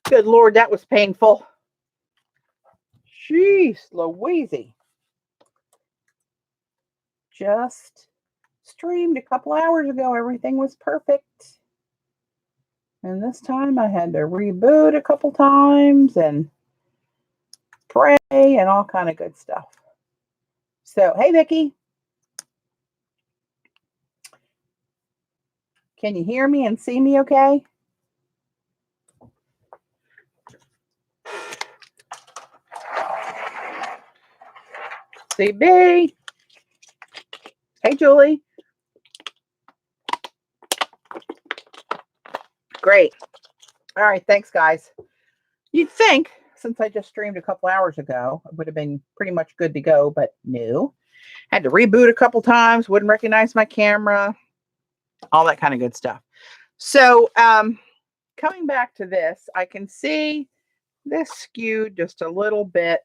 Good Lord, that was painful. Jeez, Louise. Just streamed a couple hours ago. Everything was perfect. And this time I had to reboot a couple times and pray and all kind of good stuff. So, hey, Vicki. Can you hear me and see me okay? CB. Hey, Julie. Great. All right. Thanks, guys. You'd think, since I just streamed a couple hours ago, it would have been pretty much good to go, but no. Had to reboot a couple times, wouldn't recognize my camera, all that kind of good stuff. So, coming back to this, I can see this skewed just a little bit,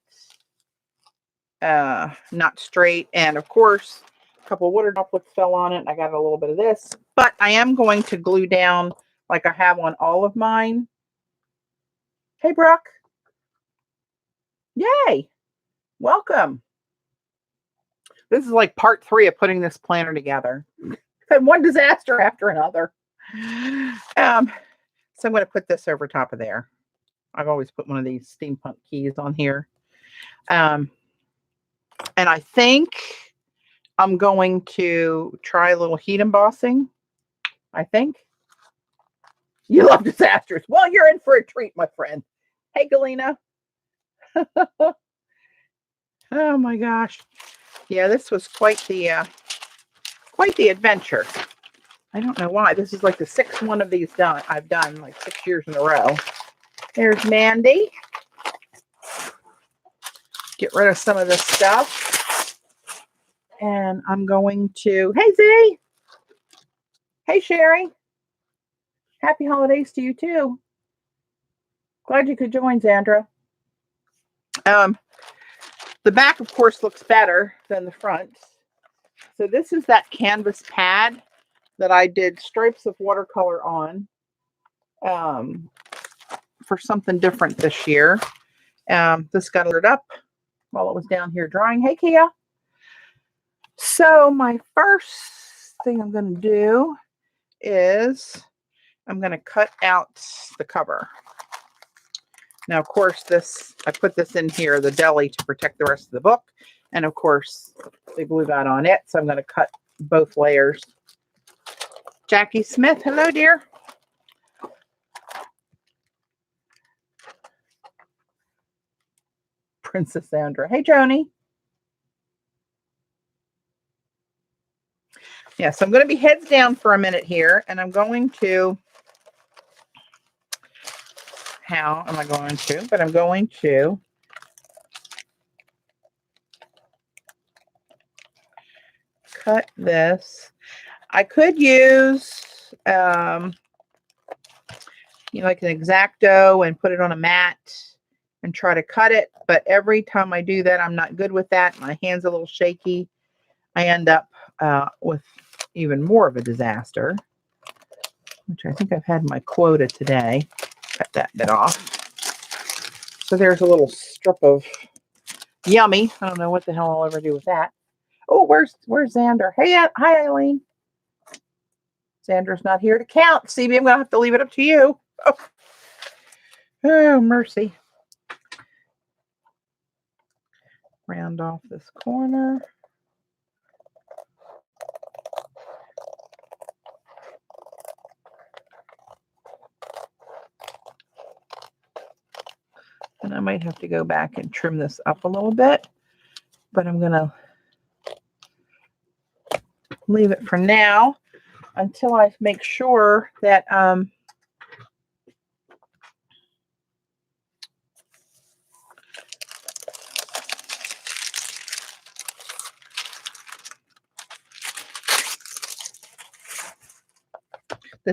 not straight. And of course, a couple of water droplets fell on it. And I got a little bit of this, but I am going to glue down like I have on all of mine. Hey, Brooke. Yay. Welcome. This is like part 3 of putting this planner together. And one disaster after another. So I'm going to put this over top of there. I've always put one of these steampunk keys on here. And I think I'm going to try a little heat embossing. I think. You love disasters. Well, you're in for a treat, my friend. Hey, Galena. Oh my gosh. Yeah, this was quite the adventure. I don't know why. This is like the 6th one of these I've done like 6 years in a row. There's Mandy. Get rid of some of this stuff. And I'm going to, hey Z. Hey Sherry. Happy holidays to you too. Glad you could join, Zandra. The back, of course, looks better than the front. So this is that canvas pad that I did stripes of watercolor on for something different this year. This got lit up while it was down here drying. Hey, Kia. So my first thing I'm going to do is I'm going to cut out the cover. Now, of course, I put this in here, the deli, to protect the rest of the book. And of course, they glue that on it. So I'm going to cut both layers. Jackie Smith, hello, dear. Princess Sandra. Hey, Joni. Yeah, so I'm going to be heads down for a minute here, and I'm going to, how am I going to? But I'm going to cut this. I could use, like an X-Acto and put it on a mat and try to cut it. But every time I do that, I'm not good with that. My hand's a little shaky. I end up with even more of a disaster, which I think I've had my quota today. Cut that bit off. So there's a little strip of yummy. I don't know what the hell I'll ever do with that. Oh, where's Xander? Hey, hi, Eileen. Xander's not here to count. CB, I'm going to have to leave it up to you. Oh, mercy. Round off this corner. And I might have to go back and trim this up a little bit, but I'm going to leave it for now until I make sure that that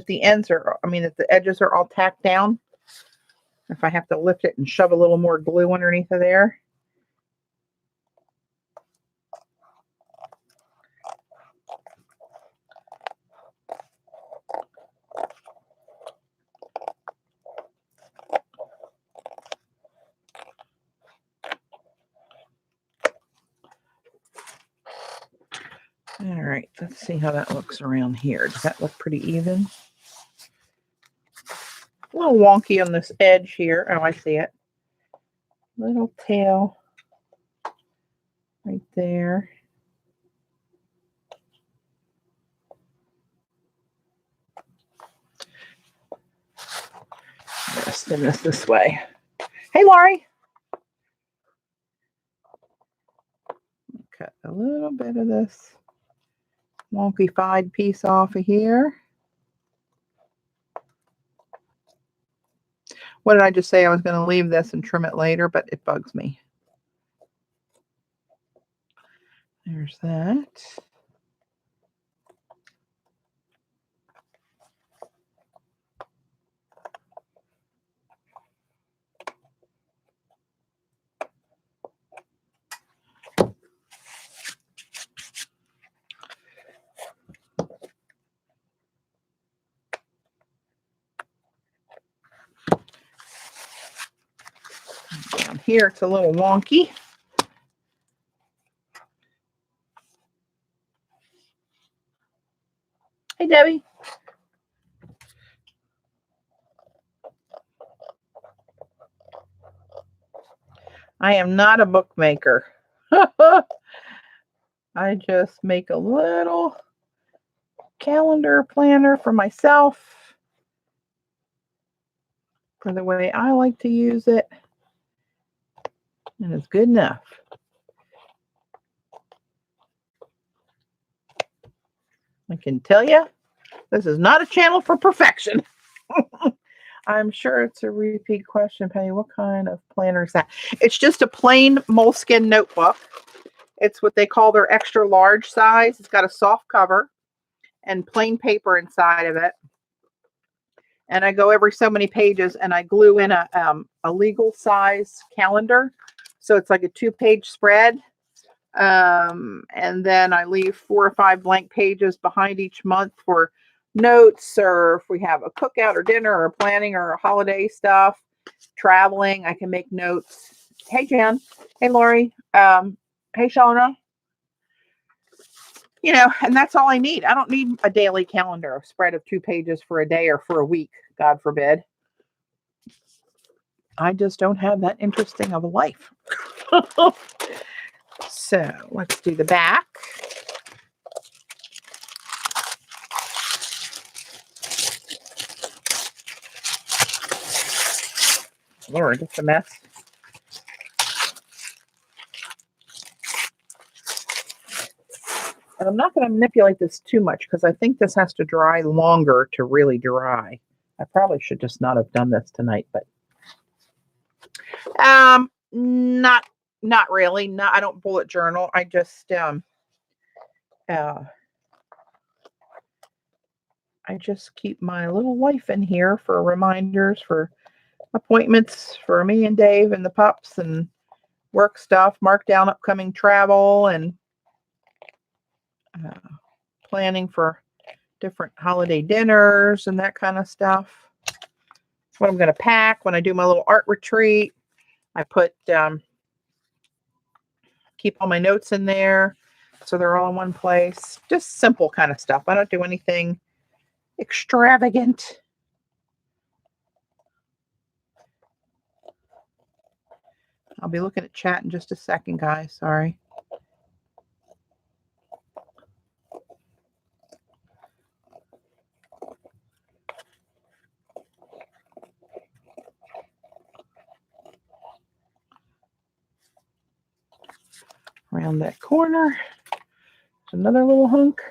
the that the edges are all tacked down. If I have to lift it and shove a little more glue underneath of there. All right, let's see how that looks around here. Does that look pretty even? A little wonky on this edge here. Oh, I see it. Little tail right there. I'm going to spin this way. Hey, Laurie. Cut a little bit of this wonky-fied piece off of here. What did I just say? I was going to leave this and trim it later, but it bugs me. There's that. Down here, it's a little wonky. Hey, Debbie. I am not a bookmaker. I just make a little calendar planner for myself for the way I like to use it. And it's good enough. I can tell you, this is not a channel for perfection. I'm sure it's a repeat question, Penny. What kind of planner is that? It's just a plain moleskin notebook. It's what they call their extra large size. It's got a soft cover and plain paper inside of it. And I go every so many pages and I glue in a legal size calendar. So it's like a 2-page spread. And then I leave 4 or 5 blank pages behind each month for notes, or if we have a cookout or dinner or planning or holiday stuff, traveling, I can make notes. Hey, Jan. Hey, Lori. Hey, Shauna. You know, and that's all I need. I don't need a daily calendar, a spread of 2 pages for a day or for a week, God forbid. I just don't have that interesting of a life. So let's do the back. Lord, it's a mess. And I'm not going to manipulate this too much because I think this has to dry longer to really dry. I probably should just not have done this tonight, but not really. I don't bullet journal. I just keep my little life in here for reminders, for appointments for me and Dave and the pups, and work stuff, mark down upcoming travel, and planning for different holiday dinners and that kind of stuff. What I'm going to pack when I do my little art retreat. I put keep all my notes in there so they're all in one place. Just simple kind of stuff. I don't do anything extravagant. I'll be looking at chat in just a second, guys. Sorry. Around that corner, there's another little hunk.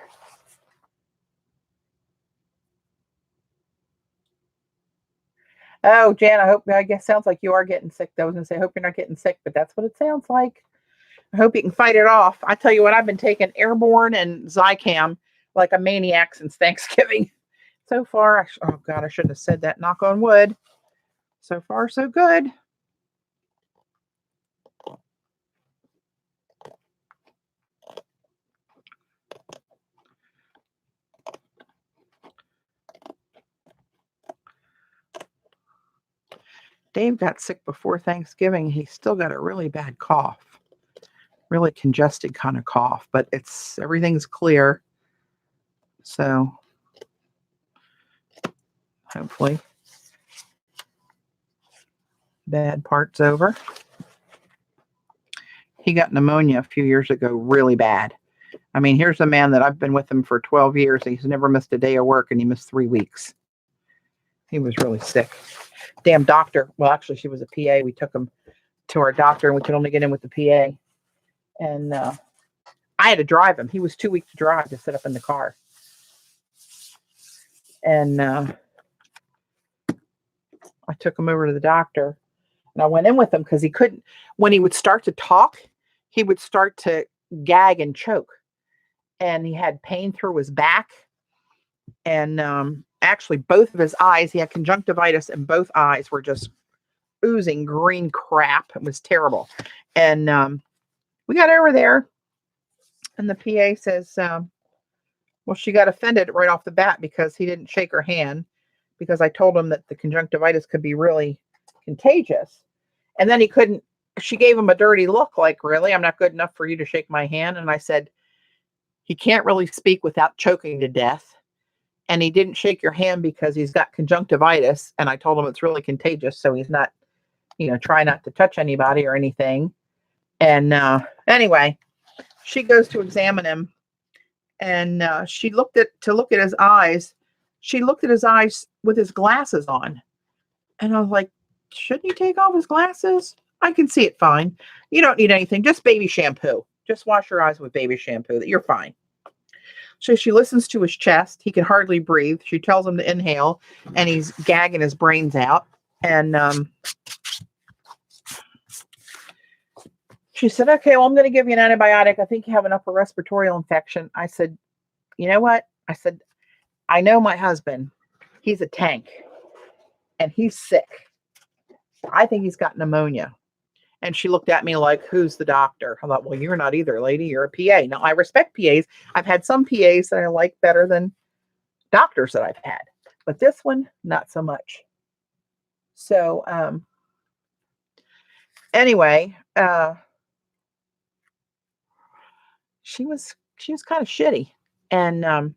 Oh, Jan, I guess sounds like you are getting sick. I was going to say, I hope you're not getting sick, but that's what it sounds like. I hope you can fight it off. I tell you what, I've been taking Airborne and Zicam like a maniac since Thanksgiving. So far, oh God, I shouldn't have said that. Knock on wood. So far, so good. Dave got sick before Thanksgiving. He still got a really bad cough. really congested kind of cough, but everything's clear. So hopefully bad part's over. He got pneumonia a few years ago, really bad. I mean, here's a man that I've been with him for 12 years. And he's never missed a day of work, and he missed 3 weeks. He was really sick. Damn doctor. Well, actually, she was a PA. We took him to our doctor, and we could only get in with the PA. And I had to drive him. He was too weak to drive, to sit up in the car. And I took him over to the doctor, and I went in with him because he couldn't. When he would start to talk, he would start to gag and choke. And he had pain through his back. And actually, both of his eyes, he had conjunctivitis, and both eyes were just oozing green crap. It was terrible. And we got over there, and the PA says, well, she got offended right off the bat because he didn't shake her hand, because I told him that the conjunctivitis could be really contagious. And then he couldn't. She gave him a dirty look, like, really? I'm not good enough for you to shake my hand? And I said, he can't really speak without choking to death. And he didn't shake your hand because he's got conjunctivitis. And I told him it's really contagious. So he's not, try not to touch anybody or anything. And anyway, she goes to examine him. And she looked at his eyes. She looked at his eyes with his glasses on. And I was like, shouldn't he take off his glasses? I can see it fine. You don't need anything. Just baby shampoo. Just wash your eyes with baby shampoo. You're fine. So she listens to his chest. He can hardly breathe. She tells him to inhale, and he's gagging his brains out. And she said, okay, well, I'm going to give you an antibiotic. I think you have an upper respiratory infection. I said, you know what? I said, I know my husband. He's a tank, and he's sick. I think he's got pneumonia. And she looked at me like, who's the doctor? I thought, well, you're not either, lady. You're a PA. Now, I respect PAs. I've had some PAs that I like better than doctors that I've had. But this one, not so much. So, anyway, she was kind of shitty. And I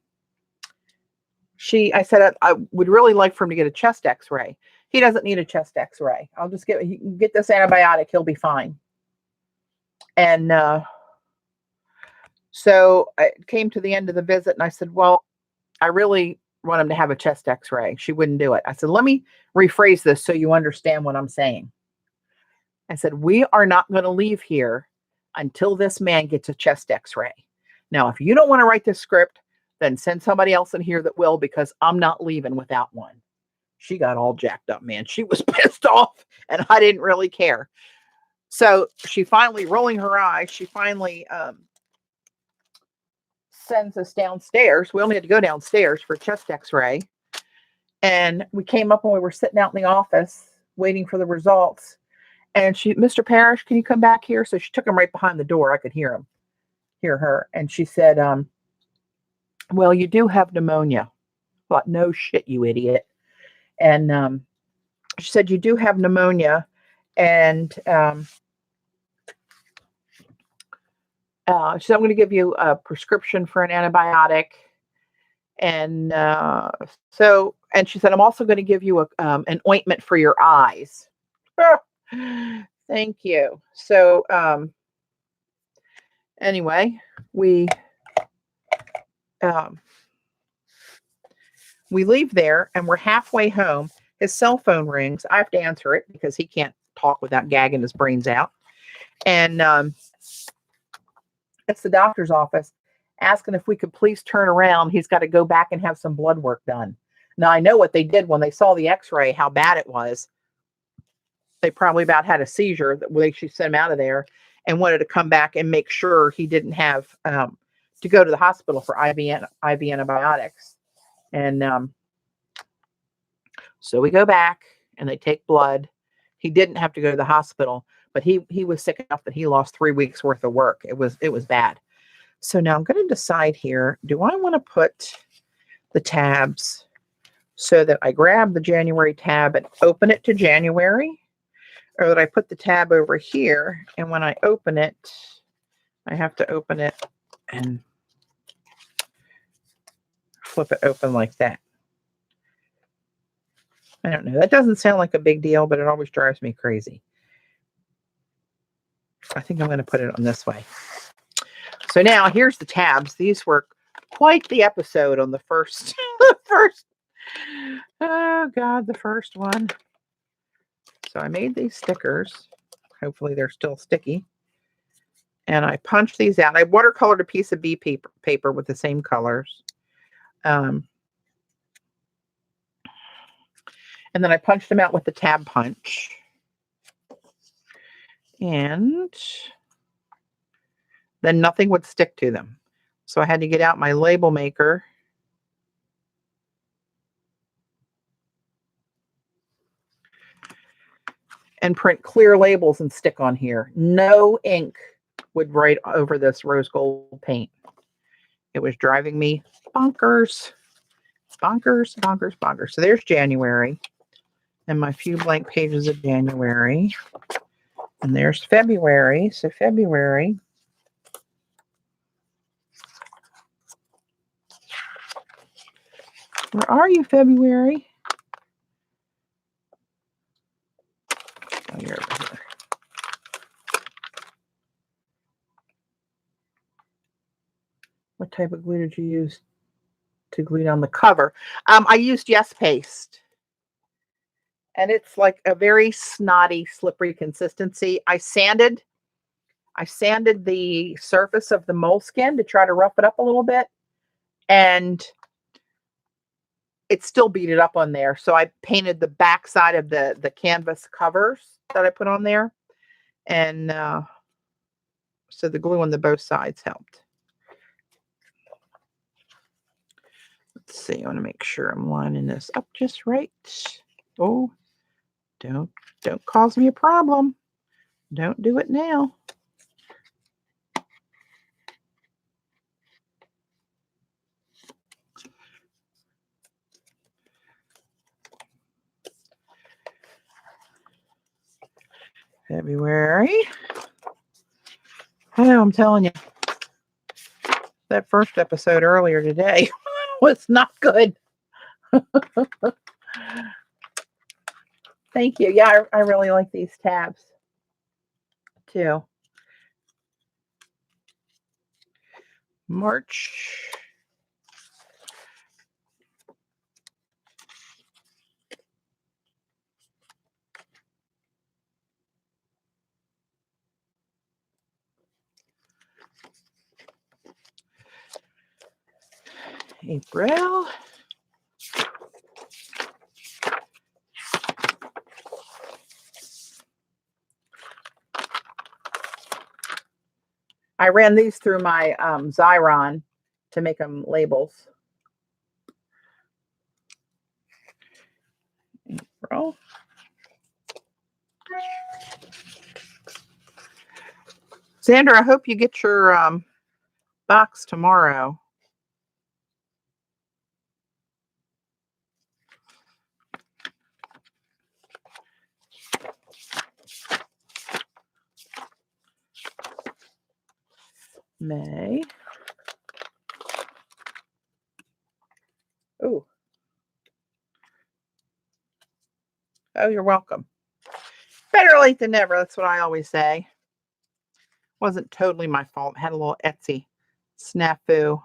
said, I would really like for him to get a chest x-ray. He doesn't need a chest x-ray. I'll just get this antibiotic. He'll be fine. And so it came to the end of the visit, and I said, well, I really want him to have a chest x-ray. She wouldn't do it. I said, let me rephrase this so you understand what I'm saying. I said, we are not going to leave here until this man gets a chest x-ray. Now, if you don't want to write this script, then send somebody else in here that will, because I'm not leaving without one. She got all jacked up, man. She was pissed off, and I didn't really care. So she finally, rolling her eyes, she finally sends us downstairs. We only had to go downstairs for a chest x-ray. And we came up, and we were sitting out in the office waiting for the results. And Mr. Parrish, can you come back here? So she took him right behind the door. I could hear her. And she said, well, you do have pneumonia. I thought, no shit, you idiot. And she said, you do have pneumonia. And she said, I'm going to give you a prescription for an antibiotic. And and she said, I'm also going to give you an ointment for your eyes. Thank you. So anyway, we leave there, and we're halfway home. His cell phone rings. I have to answer it because he can't talk without gagging his brains out. And it's the doctor's office asking if we could please turn around. He's got to go back and have some blood work done. Now, I know what they did when they saw the x-ray, how bad it was. They probably about had a seizure. They should send him out of there, and wanted to come back and make sure he didn't have to go to the hospital for IV antibiotics. And so we go back, and they take blood. He didn't have to go to the hospital, but he was sick enough that he lost 3 weeks worth of work. It was bad. So now I'm going to decide here, do I want to put the tabs so that I grab the January tab and open it to January, or that I put the tab over here, and when I open it, I have to open it and flip it open like that. I don't know. That doesn't sound like a big deal, but it always drives me crazy. I think I'm going to put it on this way. So now here's the tabs. These were quite the episode on the first, oh God, the first one. So I made these stickers. Hopefully they're still sticky. And I punched these out. I watercolored a piece of B paper with the same colors. And then I punched them out with the tab punch. And then nothing would stick to them. So I had to get out my label maker. And print clear labels and stick on here. No ink would write over this rose gold paint. It was driving me bonkers. Bonkers, bonkers, bonkers. So there's January. And my few blank pages of January. And there's February. So February. Where are you, February? Oh, you're over here. What type of glue did you use to glue down the cover? I used Yes Paste. And it's like a very snotty, slippery consistency. I sanded the surface of the moleskin to try to rough it up a little bit. And it still beat it up on there. So I painted the back side of the canvas covers that I put on there. And so the glue on the both sides helped. Let's see. I want to make sure I'm lining this up just right. Oh, don't cause me a problem. Don't do it now. February. Oh, I'm telling you, that first episode earlier today was not good. Thank you. Yeah, I really like these tabs too. March. April. I ran these through my Xyron to make them labels. April. Xander, I hope you get your box tomorrow. May. Ooh. Oh, you're welcome. Better late than never. That's what I always say. Wasn't totally my fault. Had a little Etsy snafu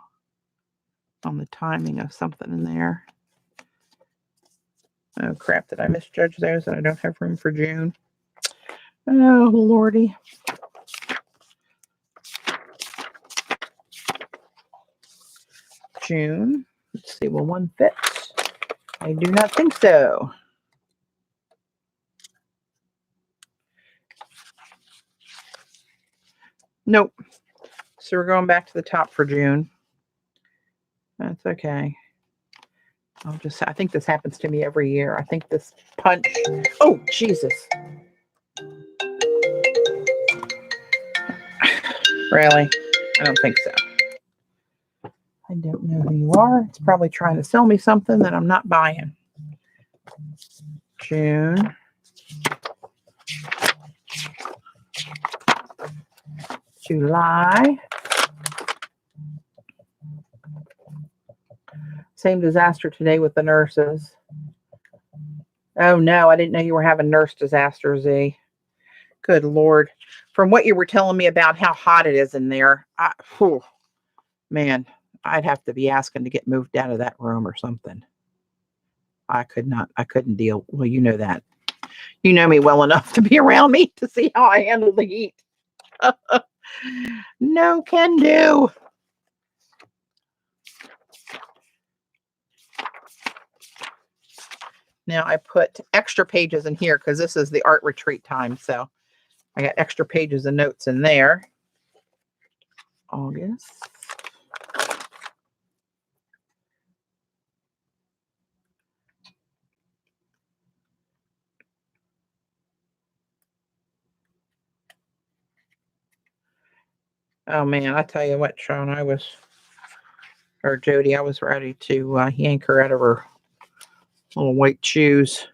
on the timing of something in there. Oh, crap. Did I misjudge those and I don't have room for June? Oh, Lordy. June. Let's see. Will one fit? I do not think so. Nope. So we're going back to the top for June. That's okay. I think this happens to me every year. I think this punch. Oh, Jesus. Really? I don't think so. I don't know who you are. It's probably trying to sell me something that I'm not buying. June. July. Same disaster today with the nurses. Oh no, I didn't know you were having nurse disaster, Z. Good Lord. From what you were telling me about how hot it is in there, man, I'd have to be asking to get moved out of that room or something. I couldn't deal. Well, you know that. You know me well enough to be around me to see how I handle the heat. No can do. Now I put extra pages in here because this is the art retreat time. So I got extra pages of notes in there. August. Oh man, I tell you what, Sean, Jody, I was ready to yank her out of her little white shoes.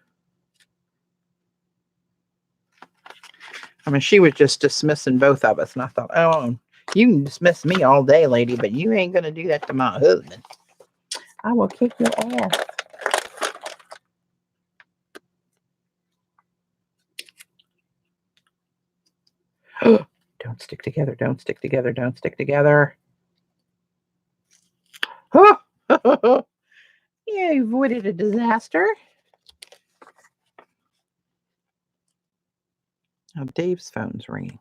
I mean, she was just dismissing both of us, and I thought, oh, you can dismiss me all day, lady, but you ain't gonna do that to my husband. I will kick your ass. Don't stick together. Don't stick together. Don't stick together. You avoided a disaster. Now Dave's phone's ringing.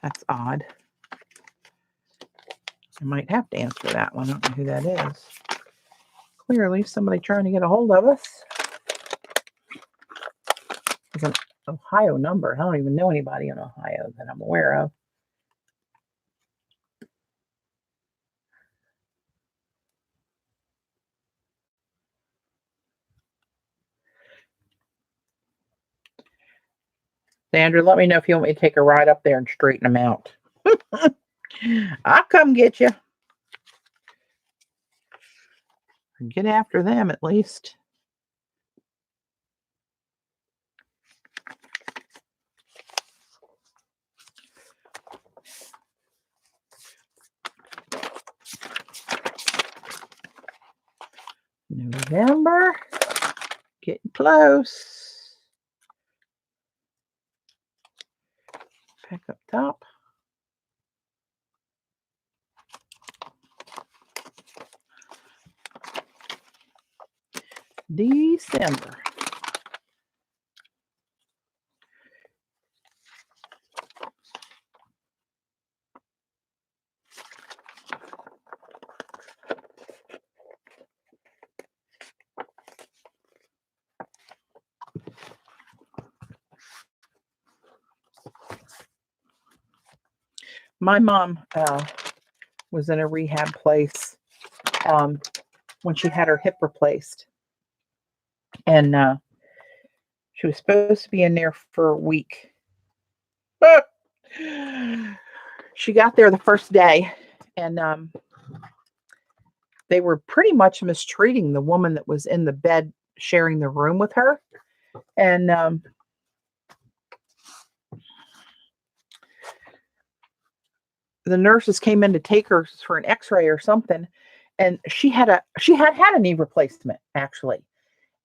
That's odd. I might have to answer that one. I don't know who that is. Clearly somebody trying to get a hold of us. It's an Ohio number. I don't even know anybody in Ohio that I'm aware of. Sandra, let me know if you want me to take a ride up there and straighten them out. I'll come get you. Get after them at least. November. Getting close. Back up top. December. My mom was in a rehab place when she had her hip replaced. And she was supposed to be in there for a week. She got there the first day, and they were pretty much mistreating the woman that was in the bed sharing the room with her. And the nurses came in to take her for an x-ray or something, and she had a knee replacement, actually.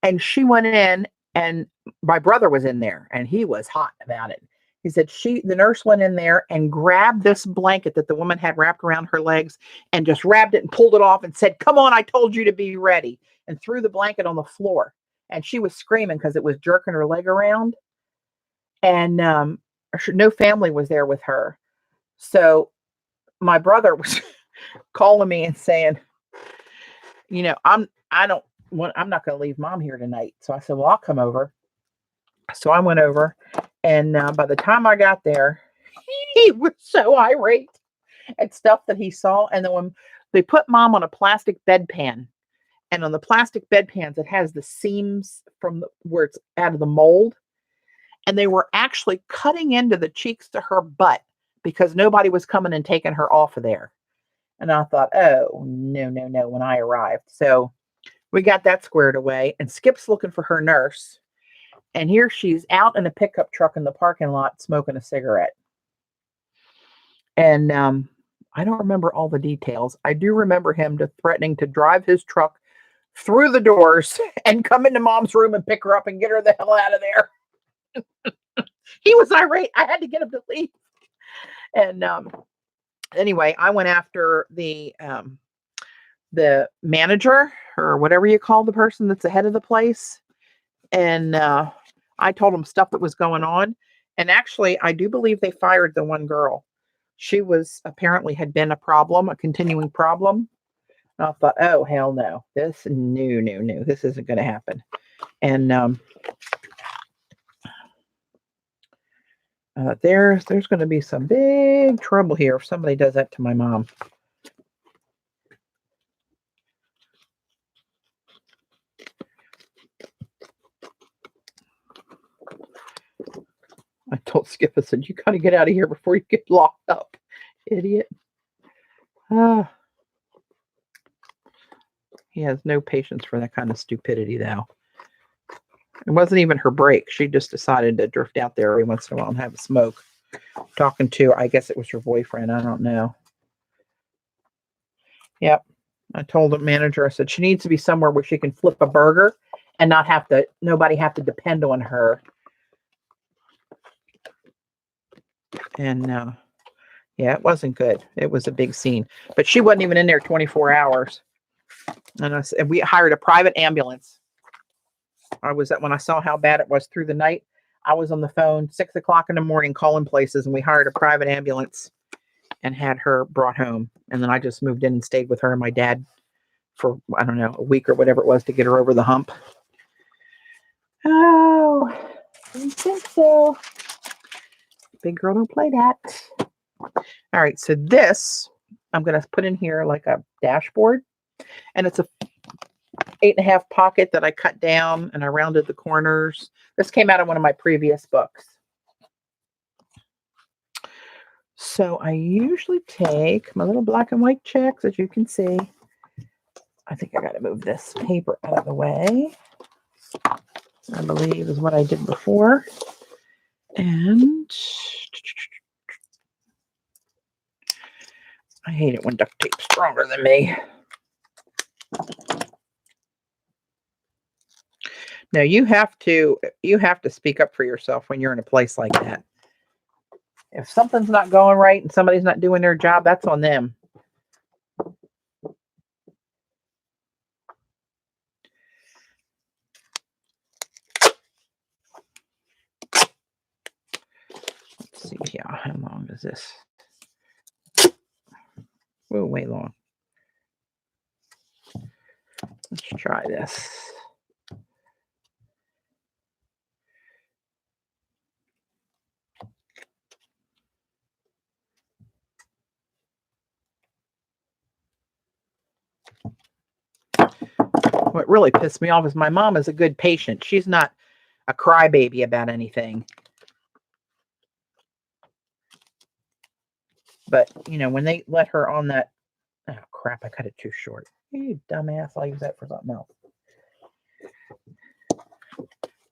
And she went in, and my brother was in there, and he was hot about it. He said the nurse went in there and grabbed this blanket that the woman had wrapped around her legs and just wrapped it and pulled it off and said, "Come on, I told you to be ready," and threw the blanket on the floor. And she was screaming because it was jerking her leg around. And no family was there with her. So my brother was calling me and saying, I'm not going to leave mom here tonight. So I said, well, I'll come over. So I went over, and by the time I got there, he was so irate at stuff that he saw. And then when they put mom on a plastic bedpan, and on the plastic bedpans, it has the seams from where it's out of the mold. And they were actually cutting into the cheeks to her butt because nobody was coming and taking her off of there. And I thought, oh, no, when I arrived. So we got that squared away, and Skip's looking for her nurse. And here she's out in a pickup truck in the parking lot smoking a cigarette. And I don't remember all the details. I do remember him threatening to drive his truck through the doors and come into mom's room and pick her up and get her the hell out of there. He was irate. I had to get him to leave. And anyway, I went after the manager or whatever you call the person that's the head of the place. And I told him stuff that was going on. And actually, I do believe they fired the one girl. She was apparently had been a problem, a continuing problem. And I thought, oh, hell no. This, no. This isn't going to happen. And there's going to be some big trouble here if somebody does that to my mom. I told Skip, I said, you got to get out of here before you get locked up, idiot. He has no patience for that kind of stupidity, though. It wasn't even her break. She just decided to drift out there every once in a while and have a smoke. Talking to, I guess it was her boyfriend. I don't know. Yep. I told the manager, I said, she needs to be somewhere where she can flip a burger and not have to, nobody have to depend on her. And yeah, it wasn't good. It was a big scene. But she wasn't even in there 24 hours. And we hired a private ambulance. When I saw how bad it was through the night, I was on the phone 6 o'clock in the morning calling places, and we hired a private ambulance and had her brought home. And then I just moved in and stayed with her and my dad for, I don't know, a week or whatever it was to get her over the hump. Oh, I don't think so. Big girl don't play that. All right, so this I'm going to put in here like a dashboard, and it's a 8.5 pocket that I cut down and I rounded the corners. This came out of one of my previous books. So I usually take my little black and white checks, as you can see. I think I got to move this paper out of the way. I believe is what I did before. And I hate it when duct tape's stronger than me. Now you have to speak up for yourself when you're in a place like that. If something's not going right and somebody's not doing their job, that's on them. Let's see here. How long is this? Oh, way long. Let's try this. What really pissed me off is my mom is a good patient. She's not a crybaby about anything. But, when they let her on that, oh crap, I cut it too short. You dumbass, I'll use that for something else.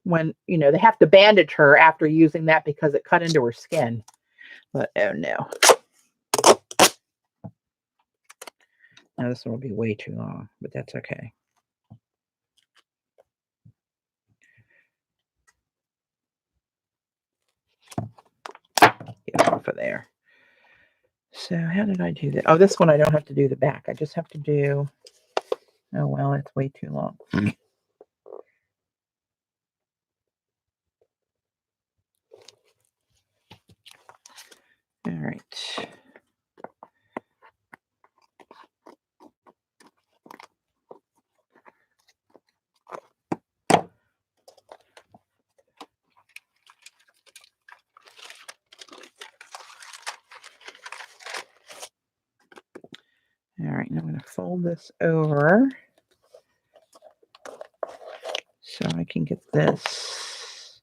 When, they have to bandage her after using that because it cut into her skin. But, oh no. Now this one will be way too long, but that's okay. Get off of there. So how did I do that? Oh, this one I don't have to do the back. I just have to do, oh, well, it's way too long. All right. All right, now I'm going to fold this over so I can get this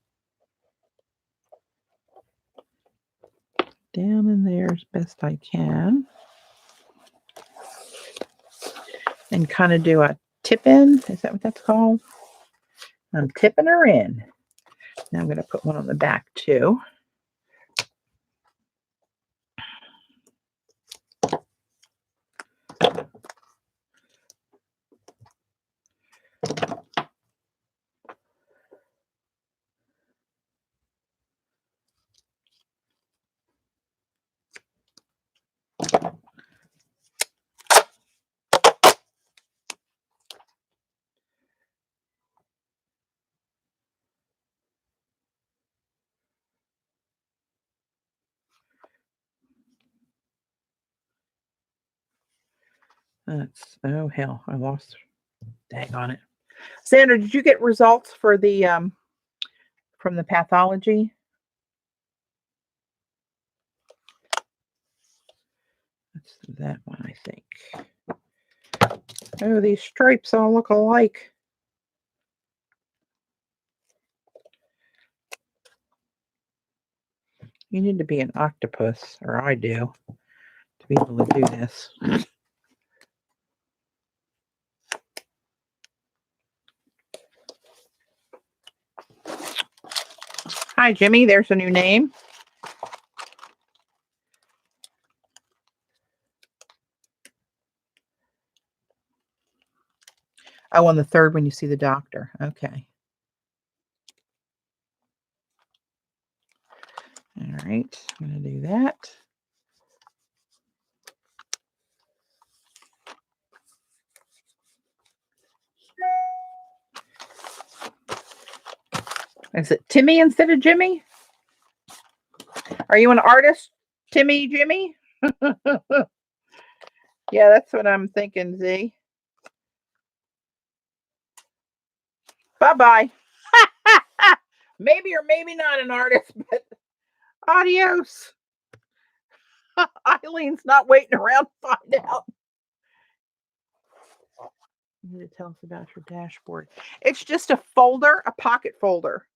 down in there as best I can. And kind of do a tip in. Is that what that's called? I'm tipping her in. Now I'm going to put one on the back too. That's, oh hell, I lost. Dang on it. Sandra, did you get results for the from the pathology? That's that one, I think. Oh, these stripes all look alike. You need to be an octopus, or I do, to be able to do this. Hi, Jimmy. There's a new name. Oh, on the third when you see the doctor. Okay. All right. I'm going to do that. Is it Timmy instead of Jimmy? Are you an artist, Timmy, Jimmy? Yeah, that's what I'm thinking, Z. Bye-bye. Maybe or maybe not an artist, but adios. Eileen's not waiting around to find out. You need to tell us about your dashboard. It's just a folder, a pocket folder.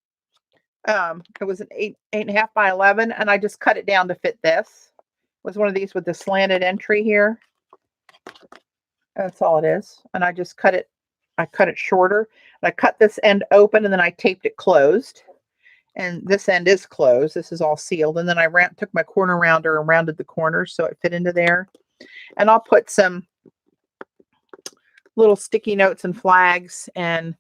It was an 8.5 by 11, and I just cut it down to fit this. It was one of these with the slanted entry here. That's all it is. And I just cut it. I cut it shorter. And I cut this end open, and then I taped it closed. And this end is closed. This is all sealed. And then I took my corner rounder and rounded the corners so it fit into there. And I'll put some little sticky notes and flags and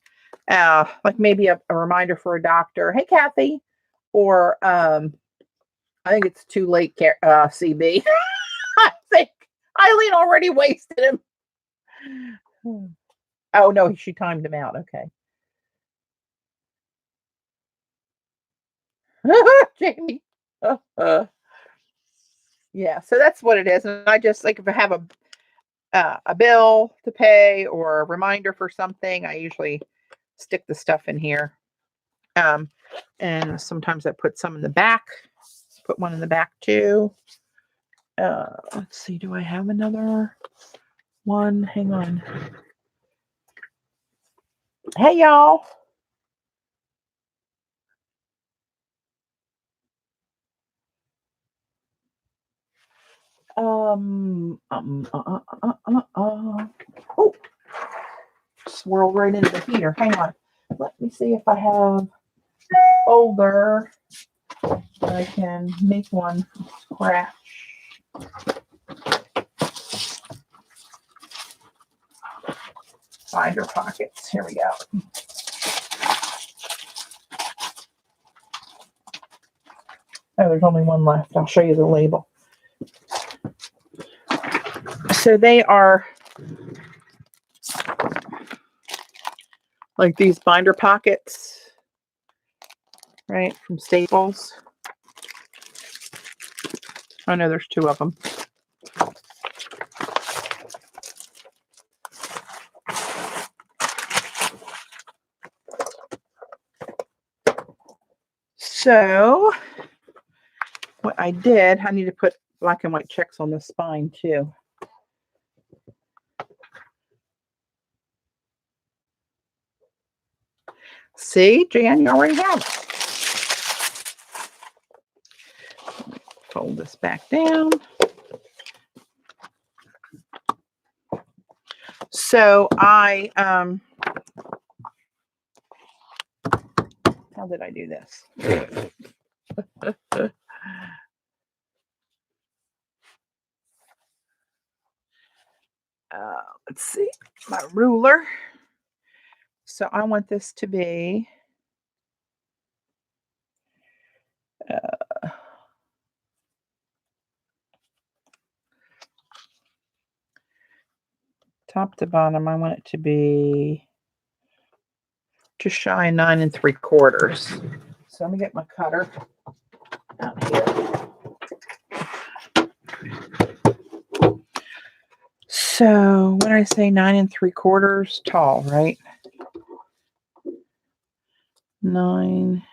like maybe a reminder for a doctor. Hey, Kathy. Or I think it's too late, CB. I think Eileen already wasted him. Oh, no, she timed him out. Okay. Jamie. Yeah, so that's what it is. And I just, like, if I have a bill to pay or a reminder for something, I usually stick the stuff in here. And sometimes I put some in the back. Put one in the back too. Let's see, do I have another one? Hang on. Hey, y'all. Oh, swirled right into the heater. Hang on. Let me see if I have a folder that I can make one from scratch. Binder pockets. Here we go. Oh, there's only one left. I'll show you the label. So they are like these binder pockets, right, from Staples. Oh, no, there's two of them. So what I did, I need to put black and white checks on the spine too. See, Jan, you already have it. Fold this back down. So I, how did I do this? Let's see, my ruler. So I want this to be top to bottom. I want it to be just shy 9 3/4. So let me get my cutter out here. So when I say 9 3/4 tall, right? 9,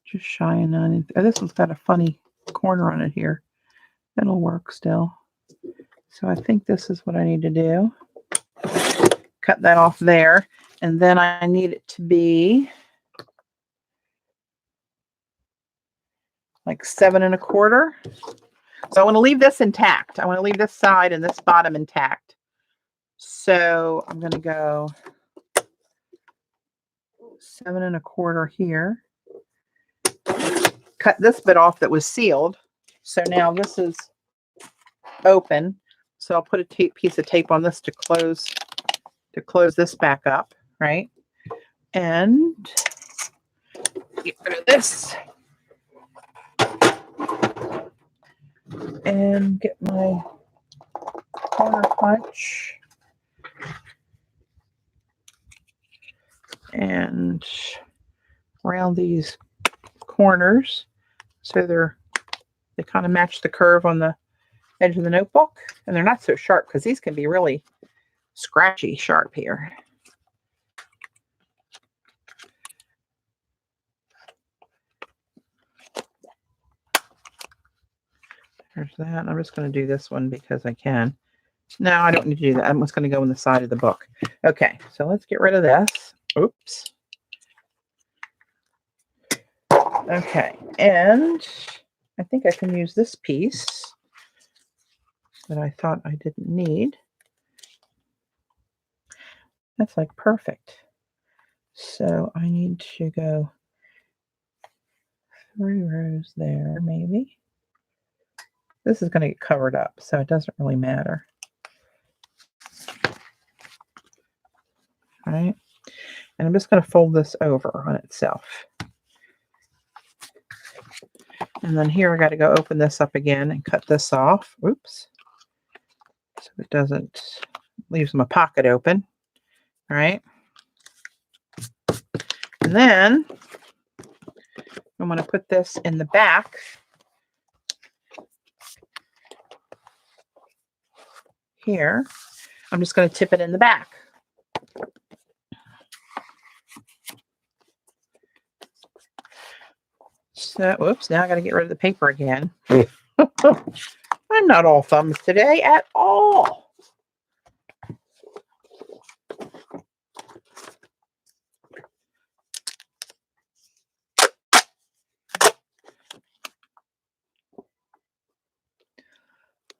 just shy of 9. Oh, this one's got a funny corner on it here. That'll work still. So I think this is what I need to do. Cut that off there. And then I need it to be like 7 1/4. So I want to leave this intact. I want to leave this side and this bottom intact. So I'm going to go 7 1/4 here. Cut this bit off that was sealed. So now this is open. So I'll put a piece of tape on this to close this back up, right? And get rid of this. And get my corner punch and round these corners so they kind of match the curve on the edge of the notebook, and they're not so sharp because these can be really scratchy sharp here. There's that. I'm just going to do this one because I can. No, I don't need to do that. I'm just going to go on the side of the book. Okay, so let's get rid of this. Oops. Okay, and I think I can use this piece that I thought I didn't need. That's like perfect. So I need to go 3 rows there, maybe. This is going to get covered up, so it doesn't really matter. All right. And I'm just going to fold this over on itself. And then here I got to go open this up again and cut this off. Oops. So it doesn't, leaves my pocket open. All right. And then I'm going to put this in the back. Here. I'm just going to tip it in the back. So, whoops, now I got to get rid of the paper again. I'm not all thumbs today at all.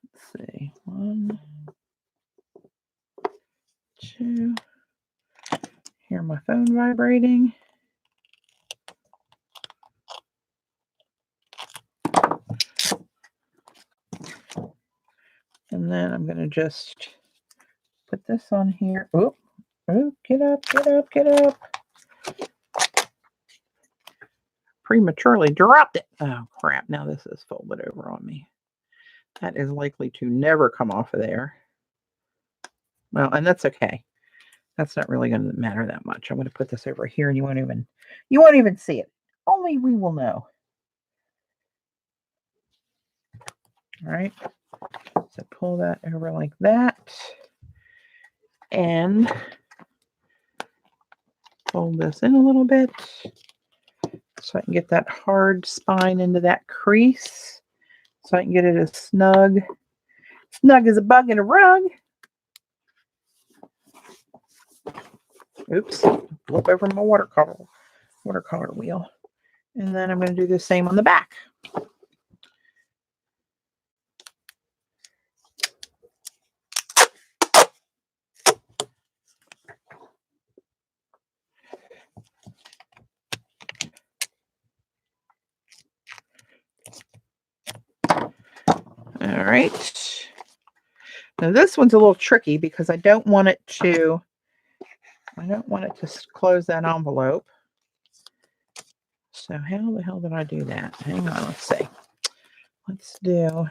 Let's see. 1, 2. Hear my phone vibrating. And then I'm going to just put this on here. Oh, get up, get up, get up. Prematurely dropped it. Oh, crap. Now this is folded over on me. That is likely to never come off of there. Well, and that's okay. That's not really going to matter that much. I'm going to put this over here and you won't even see it. Only we will know. All right. So pull that over like that. And fold this in a little bit so I can get that hard spine into that crease. So I can get it as snug as a bug in a rug. Oops, flip over my watercolor wheel. And then I'm going to do the same on the back. All right. Now this one's a little tricky because I don't want it to close that envelope. So how the hell did I do that? Hang on, let's see. Let's do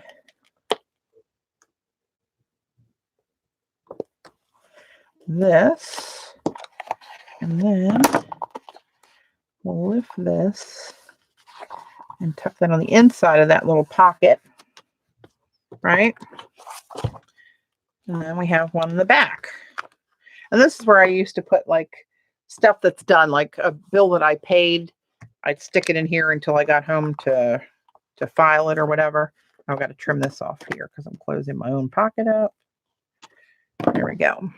this. And then we'll lift this and tuck that on the inside of that little pocket. Right? And then we have one in the back. And this is where I used to put like stuff that's done, like a bill that I paid. I'd stick it in here until I got home to file it or whatever. I've got to trim this off here because I'm closing my own pocket up. There we go.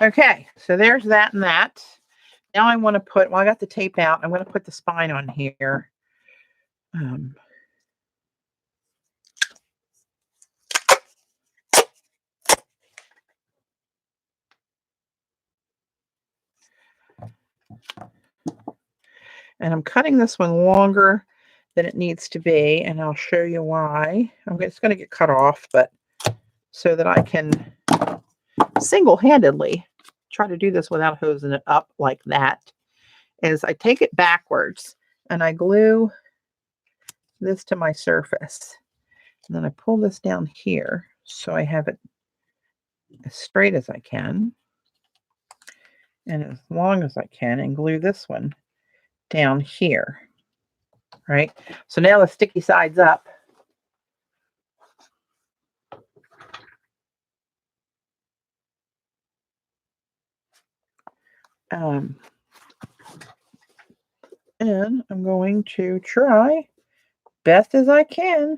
Okay, so there's that and that. Now I want to put, well, I got the tape out. I'm going to put the spine on here. And I'm cutting this one longer than it needs to be, and I'll show you why. It's going to get cut off, but so that I can single-handedly try to do this without hosing it up like that, is I take it backwards and I glue this to my surface. And then I pull this down here so I have it as straight as I can and as long as I can, and glue this one down here. Right? So now the sticky side's up. And I'm going to try best as I can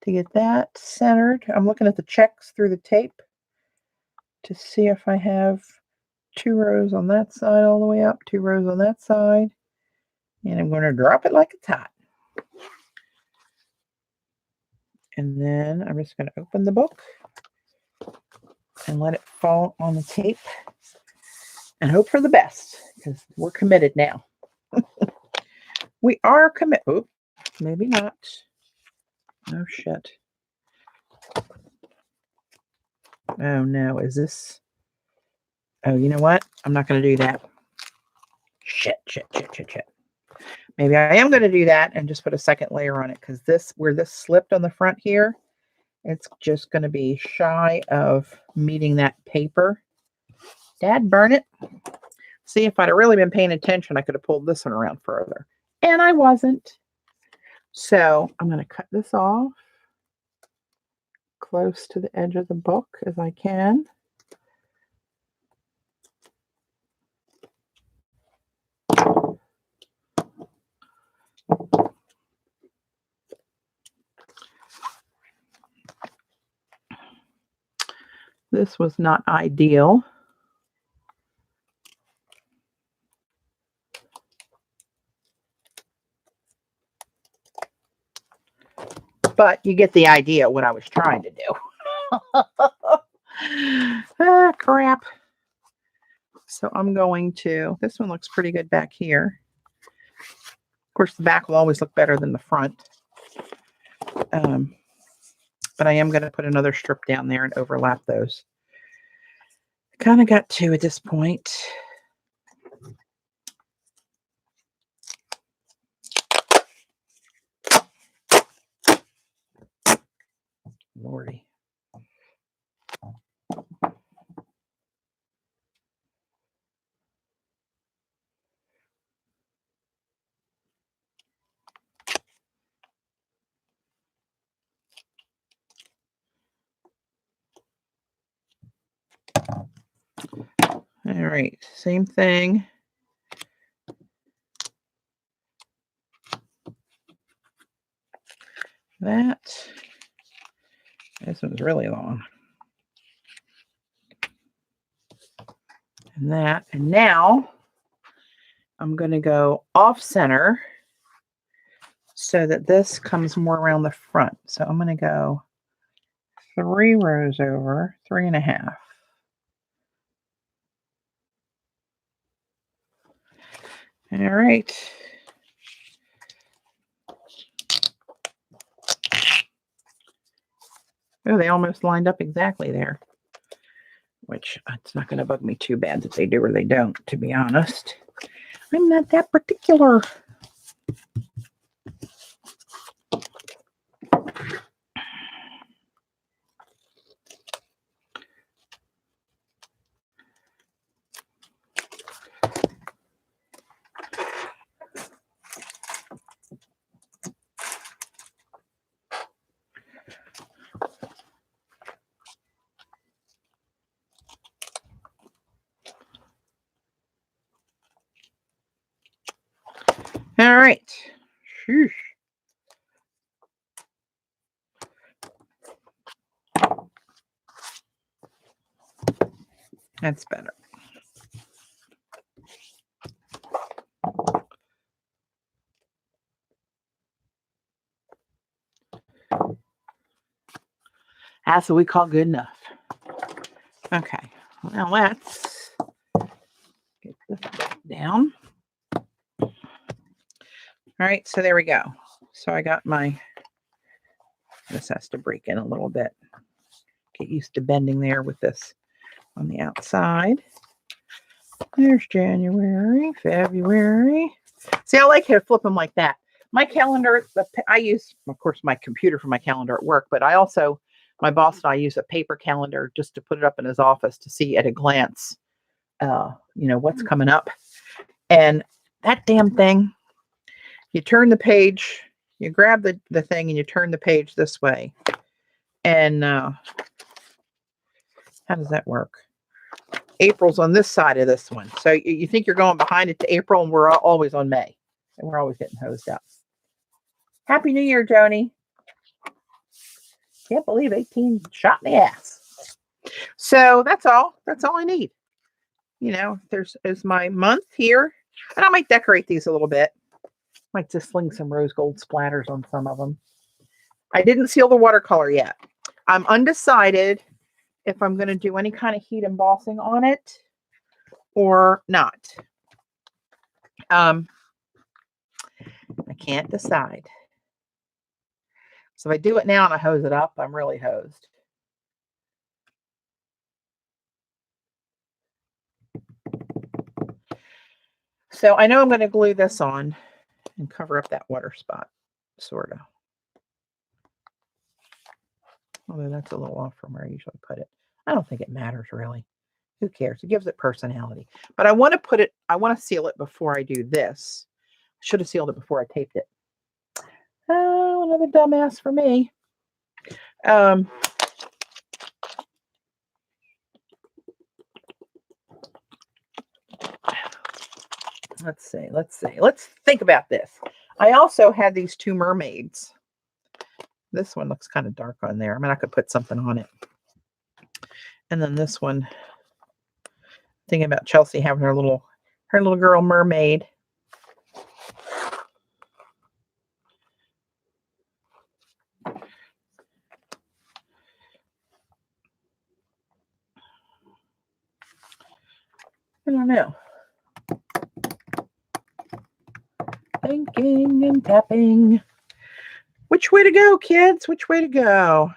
to get that centered. I'm looking at the checks through the tape to see if I have 2 rows on that side all the way up, 2 rows on that side, and I'm going to drop it like it's hot. And then I'm just going to open the book and let it fall on the tape and hope for the best, because we're committed now. We are committed. Oh, maybe not. Oh, shit. Oh, no. Is this? Oh, you know what? I'm not going to do that. Shit. Maybe I am going to do that and just put a second layer on it, because this, where this slipped on the front here, it's just going to be shy of meeting that paper. Dad, burn it. See, if I'd have really been paying attention, I could have pulled this one around further. And I wasn't. So I'm going to cut this off close to the edge of the book as I can. This was not ideal. But you get the idea of what I was trying to do. Ah, crap. So I'm going to, this one looks pretty good back here. Of course, the back will always look better than the front. But I am going to put another strip down there and overlap those. Kind of got 2 at this point. Lordy. All right, same thing. This one's really long. And that, and now I'm going to go off center so that this comes more around the front. So I'm going to go 3 rows over, 3.5. All right. Oh, they almost lined up exactly there, which it's not going to bug me too bad that they do or they don't, to be honest. I'm not that particular. All right. Sheesh. That's better. That's what we call good enough. Okay. Now let's get this down. All right. So there we go. So I got my, this has to break in a little bit. Get used to bending there with this on the outside. There's January, February. See, I like to flip them like that. My calendar, I use, of course, my computer for my calendar at work, but I also, my boss and I use a paper calendar just to put it up in his office to see at a glance, what's coming up. And that damn thing, you turn the page, you grab the thing and you turn the page this way. And how does that work? April's on this side of this one. So you think you're going behind it to April, and we're always on May. And we're always getting hosed up. Happy New Year, Joni. Can't believe 18 shot in the ass. So that's all. That's all I need. There's my month here. And I might decorate these a little bit. Might just sling some rose gold splatters on some of them. I didn't seal the watercolor yet. I'm undecided if I'm going to do any kind of heat embossing on it or not. I can't decide. So if I do it now and I hose it up, I'm really hosed. So I know I'm going to glue this on and cover up that water spot, sort of. Although that's a little off from where I usually put it. I don't think it matters really. Who cares? It gives it personality. But I want to seal it before I do this. I should have sealed it before I taped it. Oh, another dumbass for me. Let's see. Let's think about this. I also had these two mermaids. This one looks kind of dark on there. I mean, I could put something on it. And then this one, thinking about Chelsea having her little girl mermaid. I don't know. Thinking and tapping. Which way to go, kids? Which way to go?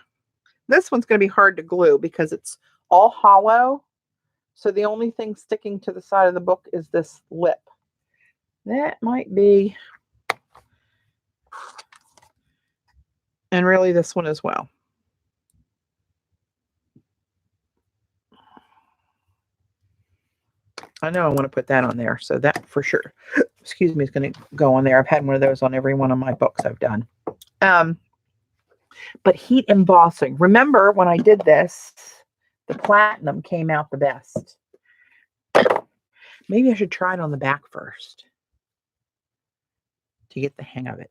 This one's going to be hard to glue because it's all hollow. So the only thing sticking to the side of the book is this lip. That might be. And really this one as well. I know I want to put that on there. So that for sure, excuse me, is going to go on there. I've had one of those on every one of my books I've done. But heat embossing. Remember when I did this, the platinum came out the best. Maybe I should try it on the back first to get the hang of it.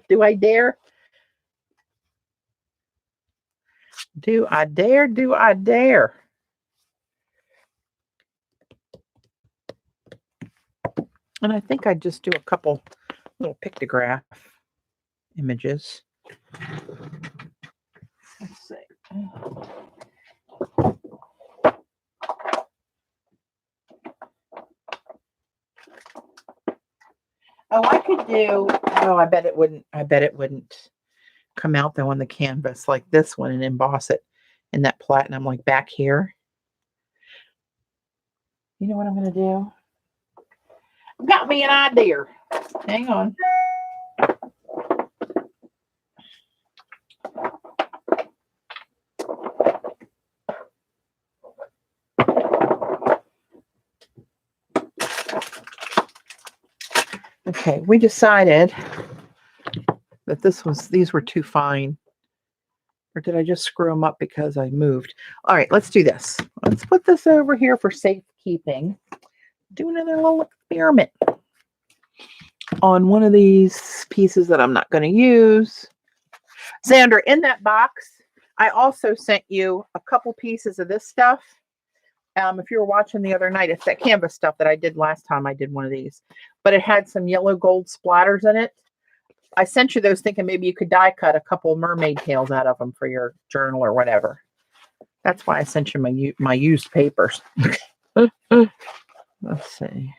Do I dare? Do I dare? Do I dare? And I think I'd just do a couple little pictograph images. Let's see. Oh, I could do, I bet it wouldn't come out though on the canvas like this one and emboss it in that platinum like back here. You know what I'm going to do? I've got me an idea. Hang on. Okay, we decided that these were too fine. Or did I just screw them up because I moved? All right, let's do this. Let's put this over here for safekeeping. Do another little experiment. on one of these pieces that I'm not going to use. Xander, in that box, I also sent you a couple pieces of this stuff. If you were watching the other night, it's that canvas stuff that I did last time I did one of these. But it had some yellow gold splatters in it. I sent you those thinking maybe you could die cut a couple mermaid tails out of them for your journal or whatever. That's why I sent you my used papers. Let's see.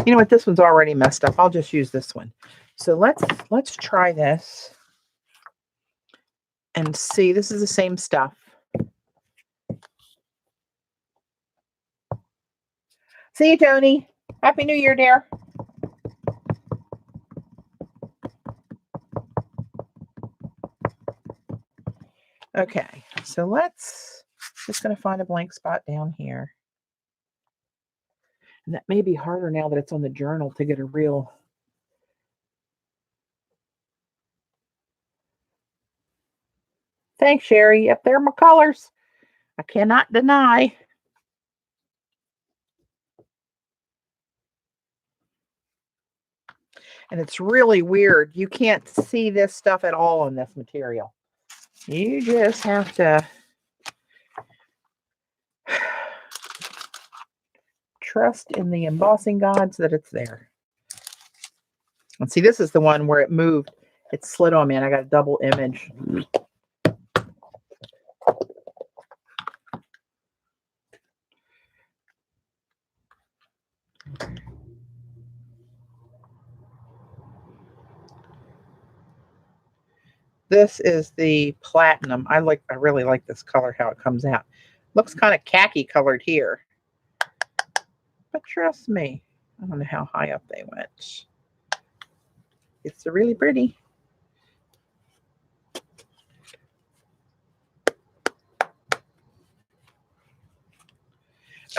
You know what? This one's already messed up. I'll just use this one. So let's try this and see. This is the same stuff. See you, Tony. Happy New Year, dear. Okay, so let's just going to find a blank spot down here. And that may be harder now that it's on the journal to get a real. Thanks, Sherry. Yep, there are my colors. I cannot deny. And it's really weird. You can't see this stuff at all on this material. You just have to trust in the embossing gods that it's there. And see, this is the one where it moved. It slid on me and I got a double image. This is the platinum. I really like this color, how it comes out. Looks kind of khaki colored here. But trust me, I don't know how high up they went. It's really pretty.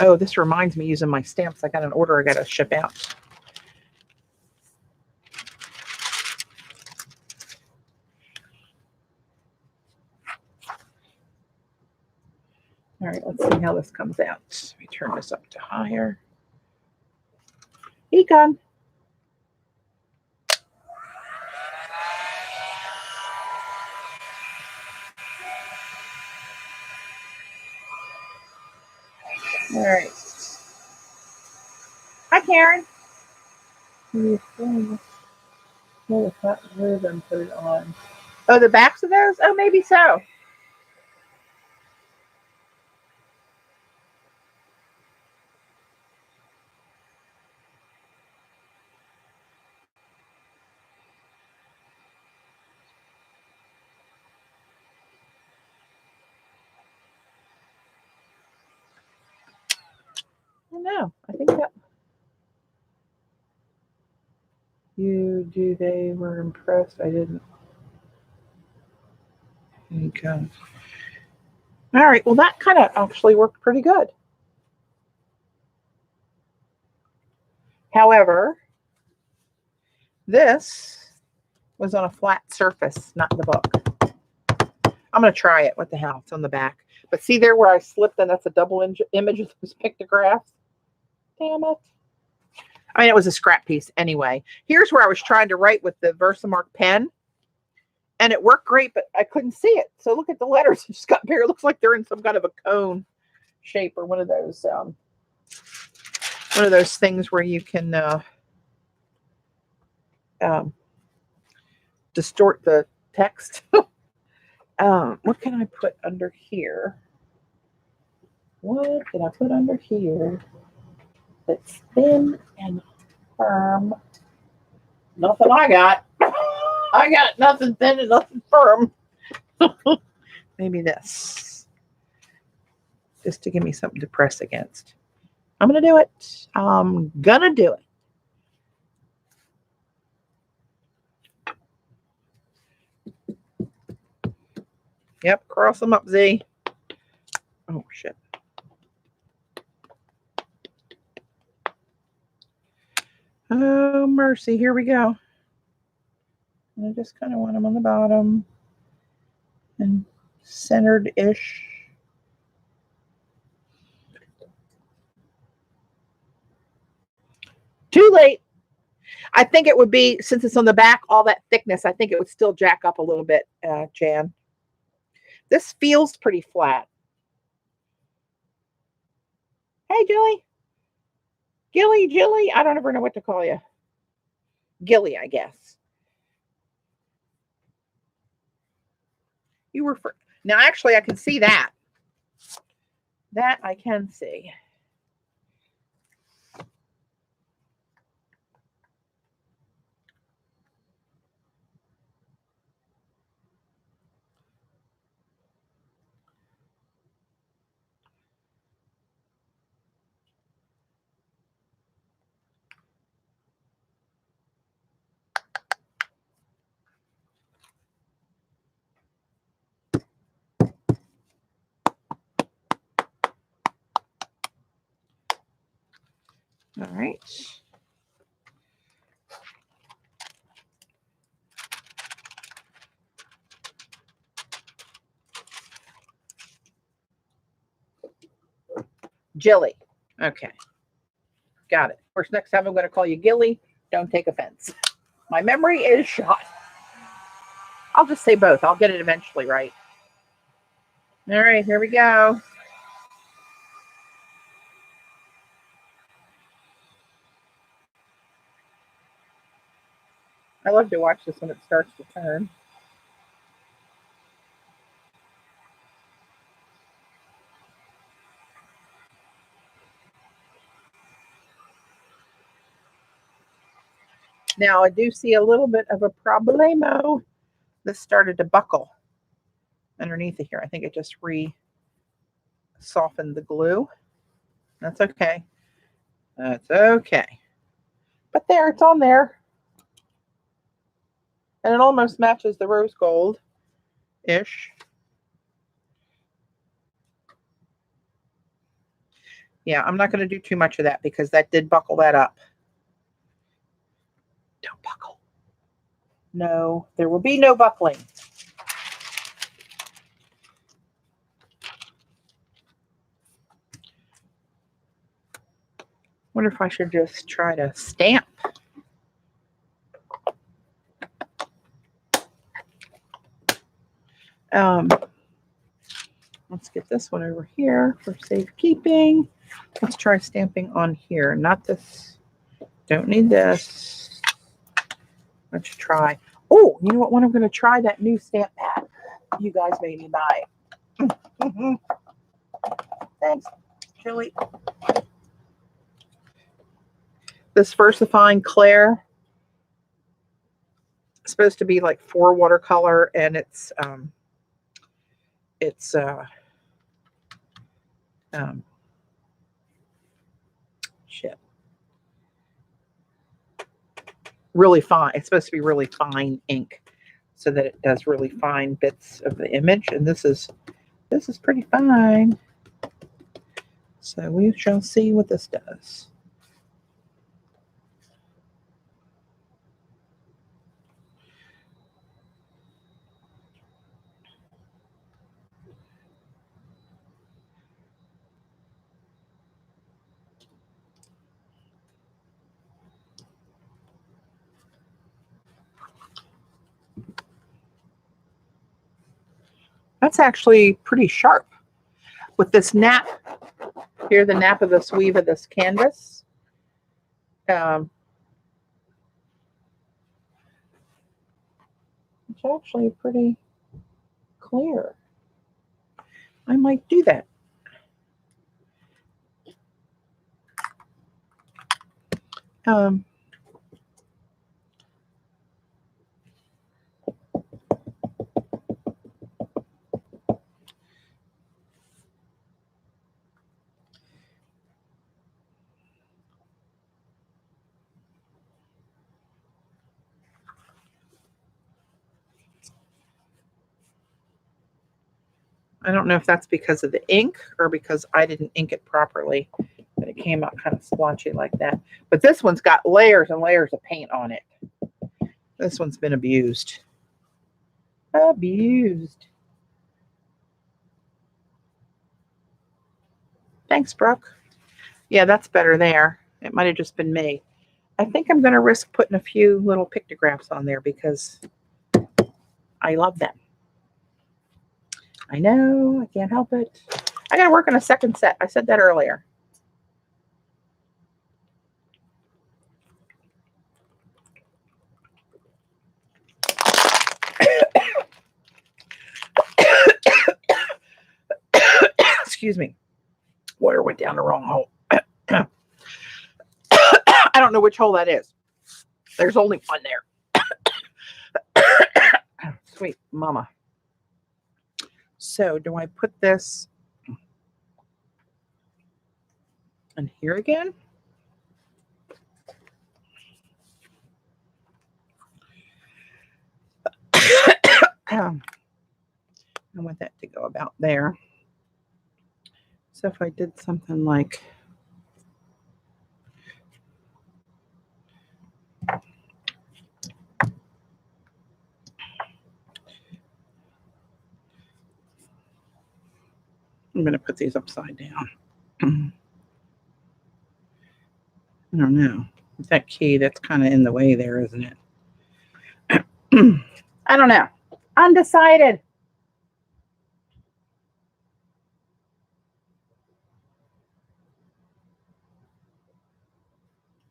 Oh, this reminds me using my stamps. I got an order I got to ship out. All right, let's see how this comes out. Let me turn this up to higher. Econ. All right. Hi, Karen. Pull the cotton ribbon, put it on. Oh, the backs of those? Oh, maybe so. I don't know. I think that they were impressed. I didn't. Okay. All right. Well, that kind of actually worked pretty good. However, this was on a flat surface, not the book. I'm going to try it. What the hell? It's on the back. But see there where I slipped, and that's a double image of those pictographs? Damn it. I mean, it was a scrap piece anyway. Here's where I was trying to write with the Versamark pen, and it worked great, but I couldn't see it. So look at the letters. It just got bigger. It looks like they're in some kind of a cone shape or one of those things where you can distort the text. What can I put under here? What can I put under here that's thin and firm? Nothing I got. I got nothing thin and nothing firm. Maybe this. Just to give me something to press against. I'm going to do it. I'm going to do it. Yep, cross them up, Z. Oh, shit. Oh, mercy. Here we go. And I just kind of want them on the bottom and centered-ish. Too late. I think it would be, since it's on the back, all that thickness, I think it would still jack up a little bit, Jan. This feels pretty flat. Hey, Jilly. Jilly. I don't ever know what to call you. Gilly, I guess. You were for now. Actually, I can see that. That I can see. All right. Jilly. Okay. Got it. Of course, next time I'm going to call you Gilly. Don't take offense. My memory is shot. I'll just say both. I'll get it eventually right. All right, here we go. I love to watch this when it starts to turn. Now, I do see a little bit of a problemo. This started to buckle underneath of here. I think it just softened the glue. That's okay. That's okay. But there, it's on there. And it almost matches the rose gold-ish. Yeah, I'm not going to do too much of that because that did buckle that up. Don't buckle. No, there will be no buckling. Wonder if I should just try to stamp. Let's get this one over here for safekeeping. Let's try stamping on here. Not this. Don't need this. Let's try. Oh, you know what one I'm going to try? That new stamp pad you guys made me buy. Thanks, Julie. This Versifying Claire is supposed to be like 4 watercolor, and it's shit. Really fine. It's supposed to be really fine ink so that it does really fine bits of the image. And this is pretty fine. So we shall see what this does. That's actually pretty sharp. With this nap, here the nap of the sleeve of this canvas. It's actually pretty clear. I might do that. I don't know if that's because of the ink or because I didn't ink it properly, but it came out kind of splotchy like that. But this one's got layers and layers of paint on it. This one's been abused. Abused. Thanks, Brooke. Yeah, that's better there. It might have just been me. I think I'm going to risk putting a few little pictographs on there because I love them. I know, I can't help it. I got to work on a second set. I said that earlier. Excuse me. Water went down the wrong hole. I don't know which hole that is. There's only one there. Sweet mama. So do I put this in here again? I want that to go about there. So if I did something like I'm going to put these upside down. I don't know. With that key, that's kind of in the way there, isn't it? I don't know. Undecided.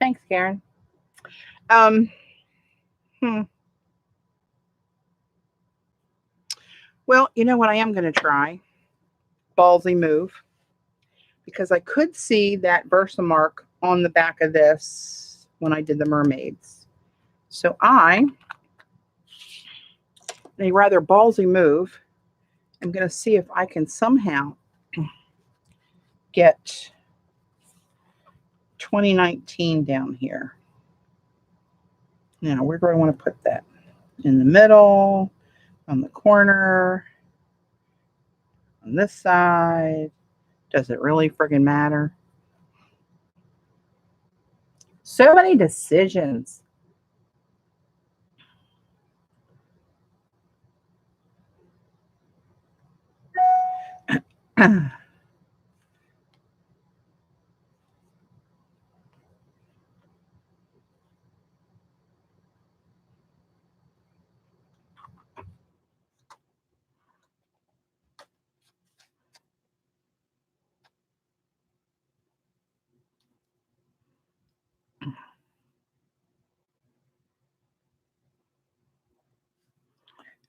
Thanks, Karen. Well, you know what I am going to try? Ballsy move. Because I could see that Versamark on the back of this when I did the mermaids. So a rather ballsy move. I'm going to see if I can somehow get 2019 down here. Now, where do I want to put that? In the middle, on the corner, on this side. Does it really friggin' matter? So many decisions.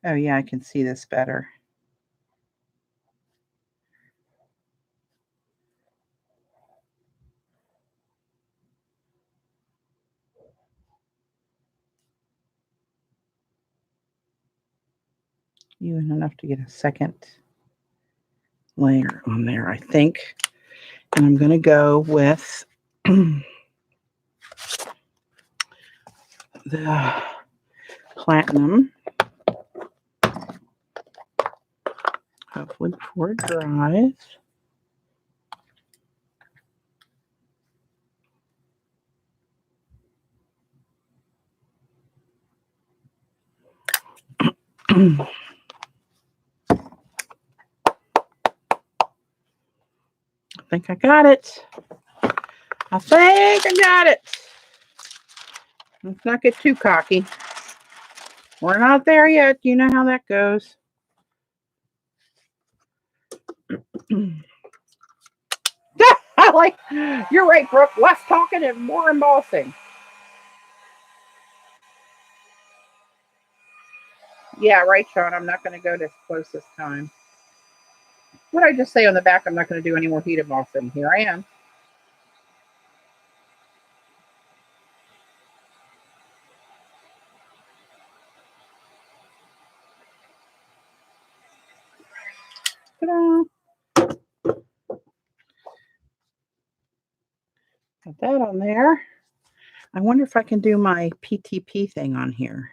Oh, yeah, I can see this better. Even enough to get a second layer on there, I think. And I'm going to go with the platinum. Hopefully before it dries. I think I got it. Let's not get too cocky. We're not there yet. You know how that goes. You're right, Brooke. Less talking and more embossing. Yeah, right, Sean. I'm not going to go this close this time. What did I just say on the back? I'm not going to do any more heat embossing. Here I am. Ta-da. Got that on there. I wonder if I can do my PTP thing on here.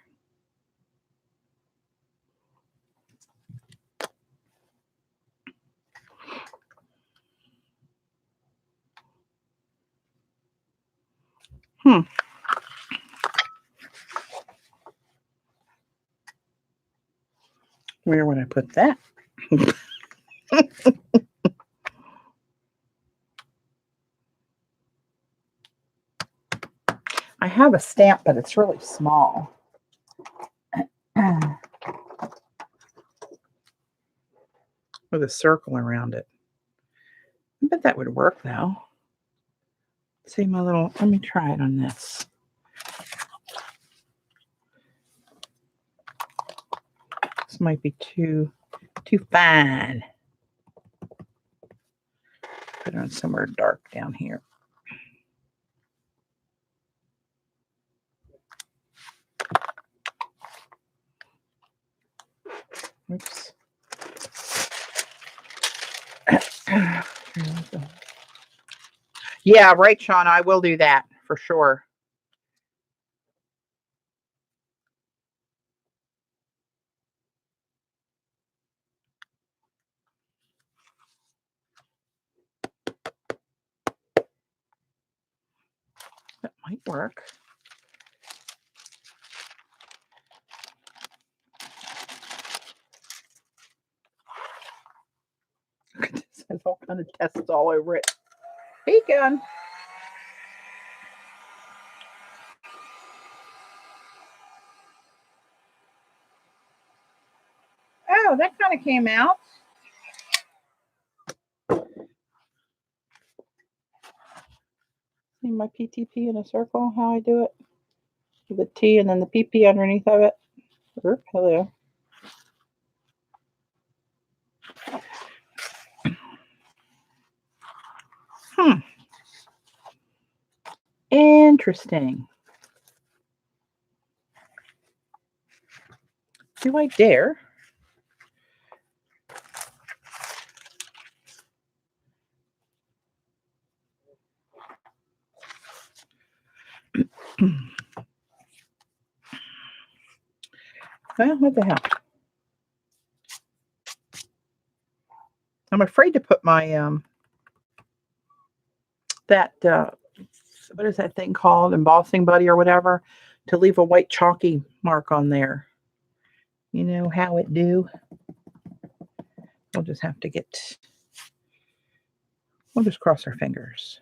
Where would I put that? have a stamp, but it's really small. With a circle around it. I bet that would work though. See my little, let me try it on this. This might be too fine. Put it on somewhere dark down here. Oops. Yeah, right, Shauna. I will do that for sure. That might work. This has all kind of tests all over it. Pecan. Oh, that kind of came out. See my PTP in a circle, how I do it? With the T and then the PP underneath of it. Oop, hello. Interesting. Do I dare? Well, what the hell? I'm afraid to put my what is that thing called? Embossing buddy or whatever, to leave a white chalky mark on there. You know how it do? We'll just have to we'll just cross our fingers.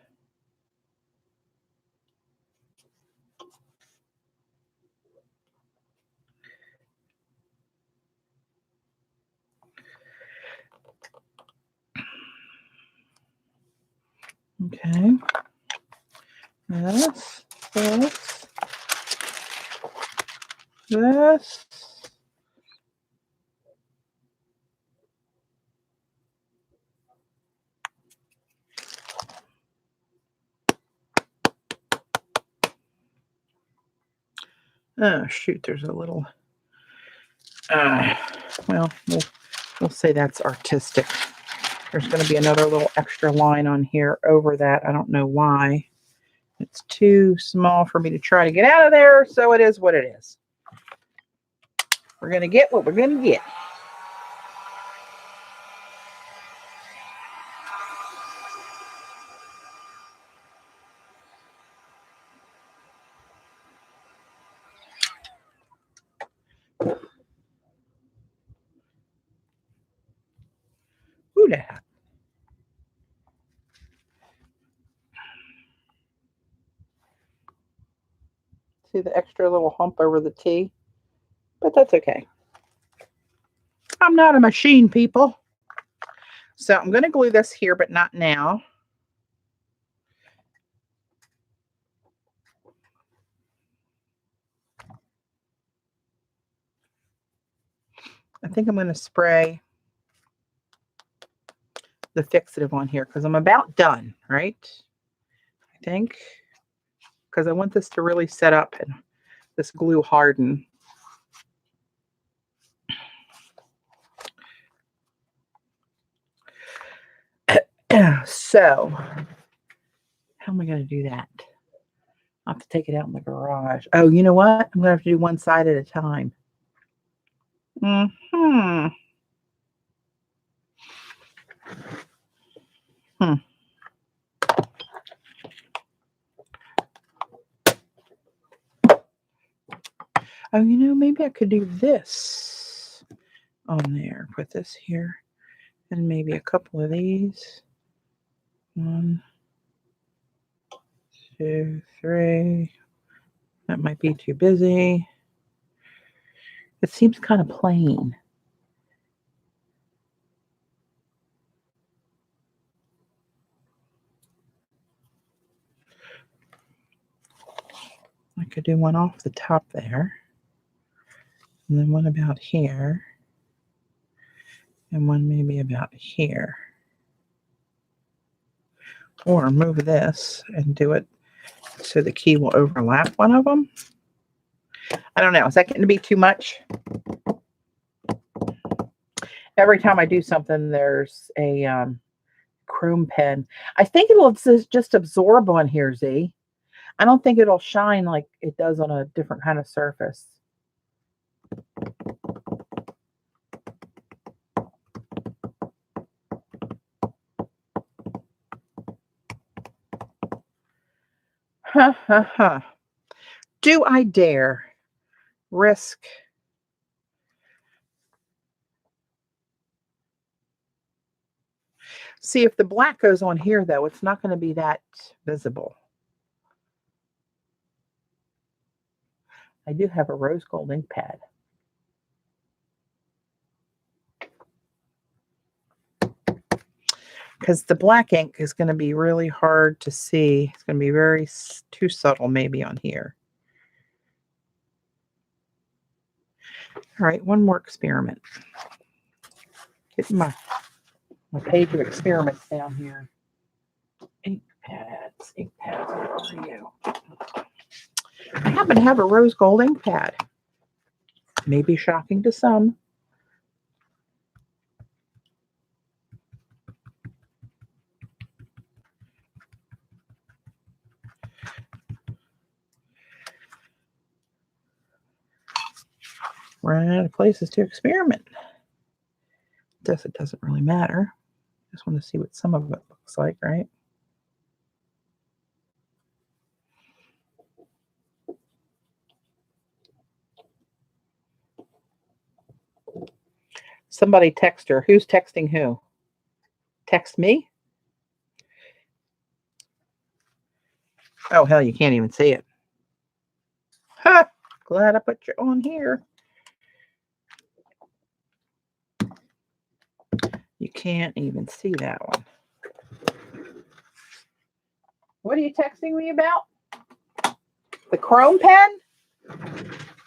Okay. This. Oh shoot, there's a little well, we'll say that's artistic. There's going to be another little extra line on here over that. I don't know why. It's too small for me to try to get out of there, so it is what it is. We're going to get what we're going to get. Who the heck? See the extra little hump over the T? But that's okay. I'm not a machine, people. So I'm going to glue this here, but not now. I think I'm going to spray the fixative on here because I'm about done, right? I think. Because I want this to really set up and this glue harden. So, how am I going to do that? I'll have to take it out in the garage. Oh, you know what? I'm going to have to do one side at a time. Hmm. Oh, you know, maybe I could do this on there. Put this here. And maybe a couple of these. 1, 2, 3, That might be too busy. It seems kind of plain. I could do one off the top there. And then one about here. And one maybe about here. Or move this and do it so the key will overlap one of them. I don't know. Is that getting to be too much? Every time I do something, there's a chrome pen. I think it'll just absorb on here, Z. I don't think it'll shine like it does on a different kind of surface. Ha ha ha. Do I dare risk see if the black goes on here though, it's not going to be that visible. I do have a rose gold ink pad. Because the black ink is going to be really hard to see. It's going to be too subtle maybe on here. All right, one more experiment. Get my page of experiments down here. Ink pads, where are you? I happen to have a rose gold ink pad. Maybe shocking to some. Running out of places to experiment. It doesn't really matter. Just want to see what some of it looks like, right? Somebody text her. Who's texting who? Text me? Oh, hell, you can't even see it. Ha! Glad I put you on here. You can't even see that one. What are you texting me about? The chrome pen?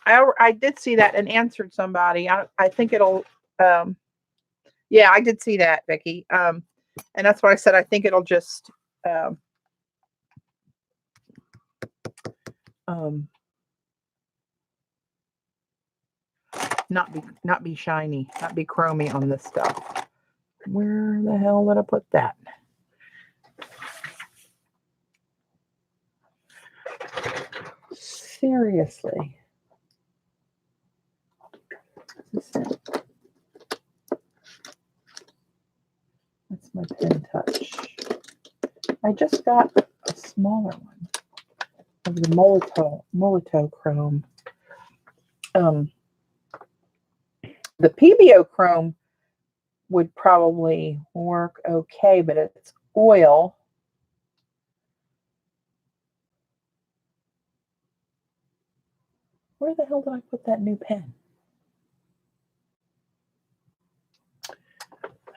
I did see that and answered somebody. I think it'll, yeah, I did see that, Vicki. And that's why I said I think it'll just, not be shiny, not be chromy on this stuff. Where the hell did I put that? Seriously. That's my pen touch. I just got a smaller one of the Molotow chrome. The PBO chrome would probably work okay, but it's oil. Where the hell did I put that new pen?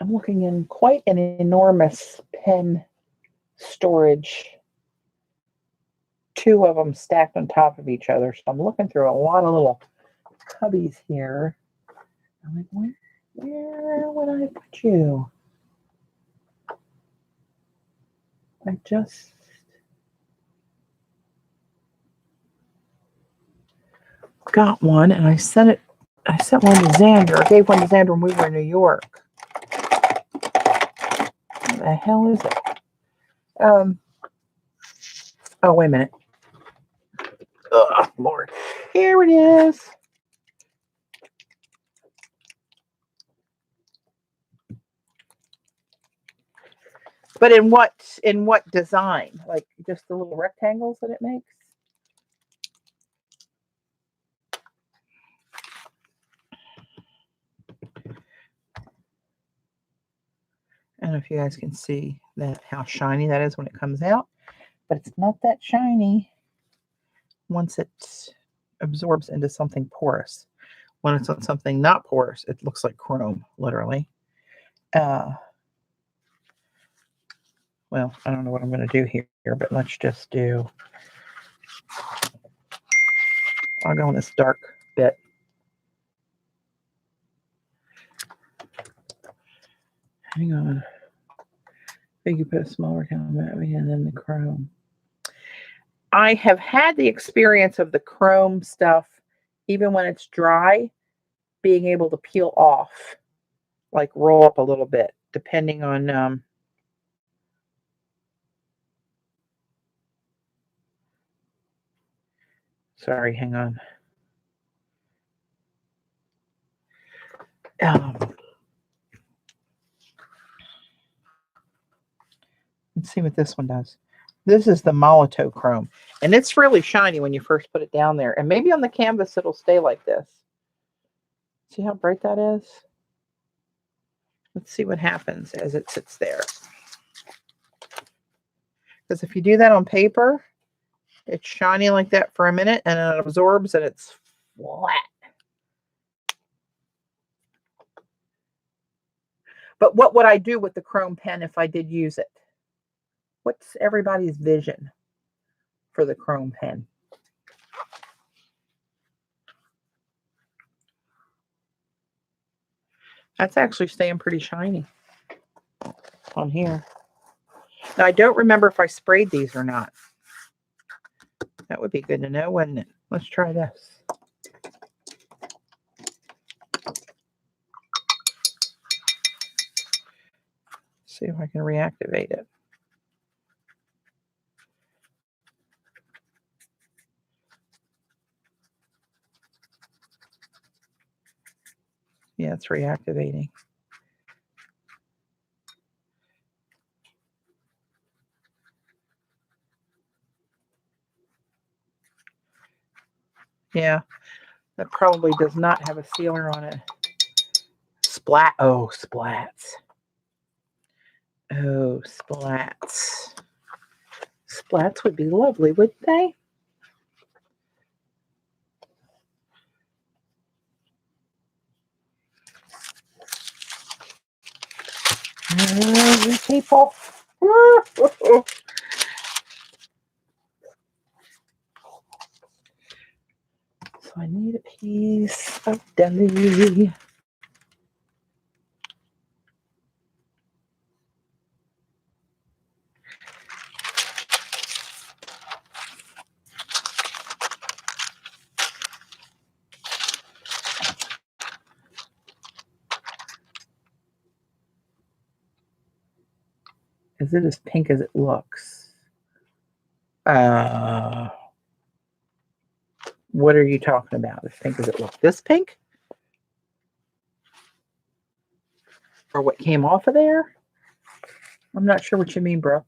I'm looking in quite an enormous pen storage. Two of them stacked on top of each other. So I'm looking through a lot of little cubbies here. I'm like, where would I put you? I just got one and I sent one to Xander. I gave one to Xander when we were in New York. What the hell is it? Oh, wait a minute. Oh, Lord. Here it is. But in what design? Like just the little rectangles that it makes? I don't know if you guys can see that how shiny that is when it comes out, but it's not that shiny once it absorbs into something porous. When it's on something not porous, it looks like chrome, literally. Well, I don't know what I'm going to do here, but let's just do, I'll go in this dark bit. Hang on. You put a smaller count and then the chrome. I have had the experience of the chrome stuff, even when it's dry, being able to peel off, like roll up a little bit, depending on sorry, hang on. Let's see what this one does. This is the Molotov chrome, and it's really shiny when you first put it down there. And maybe on the canvas it'll stay like this. See how bright that is? Let's see what happens as it sits there. Because if you do that on paper, it's shiny like that for a minute, and then it absorbs and it's flat. But what would I do with the chrome pen if I did use it? What's everybody's vision for the chrome pen? That's actually staying pretty shiny on here. Now, I don't remember if I sprayed these or not. That would be good to know, wouldn't it? Let's try this. See if I can reactivate it. Yeah, it's reactivating. Yeah, that probably does not have a sealer on it. Splat. Oh, splats. Oh, splats. Splats would be lovely, wouldn't they? You people. So I need a piece of deli. Is it as pink as it looks? What are you talking about? As pink as it looks? This pink? Or what came off of there? I'm not sure what you mean, bro.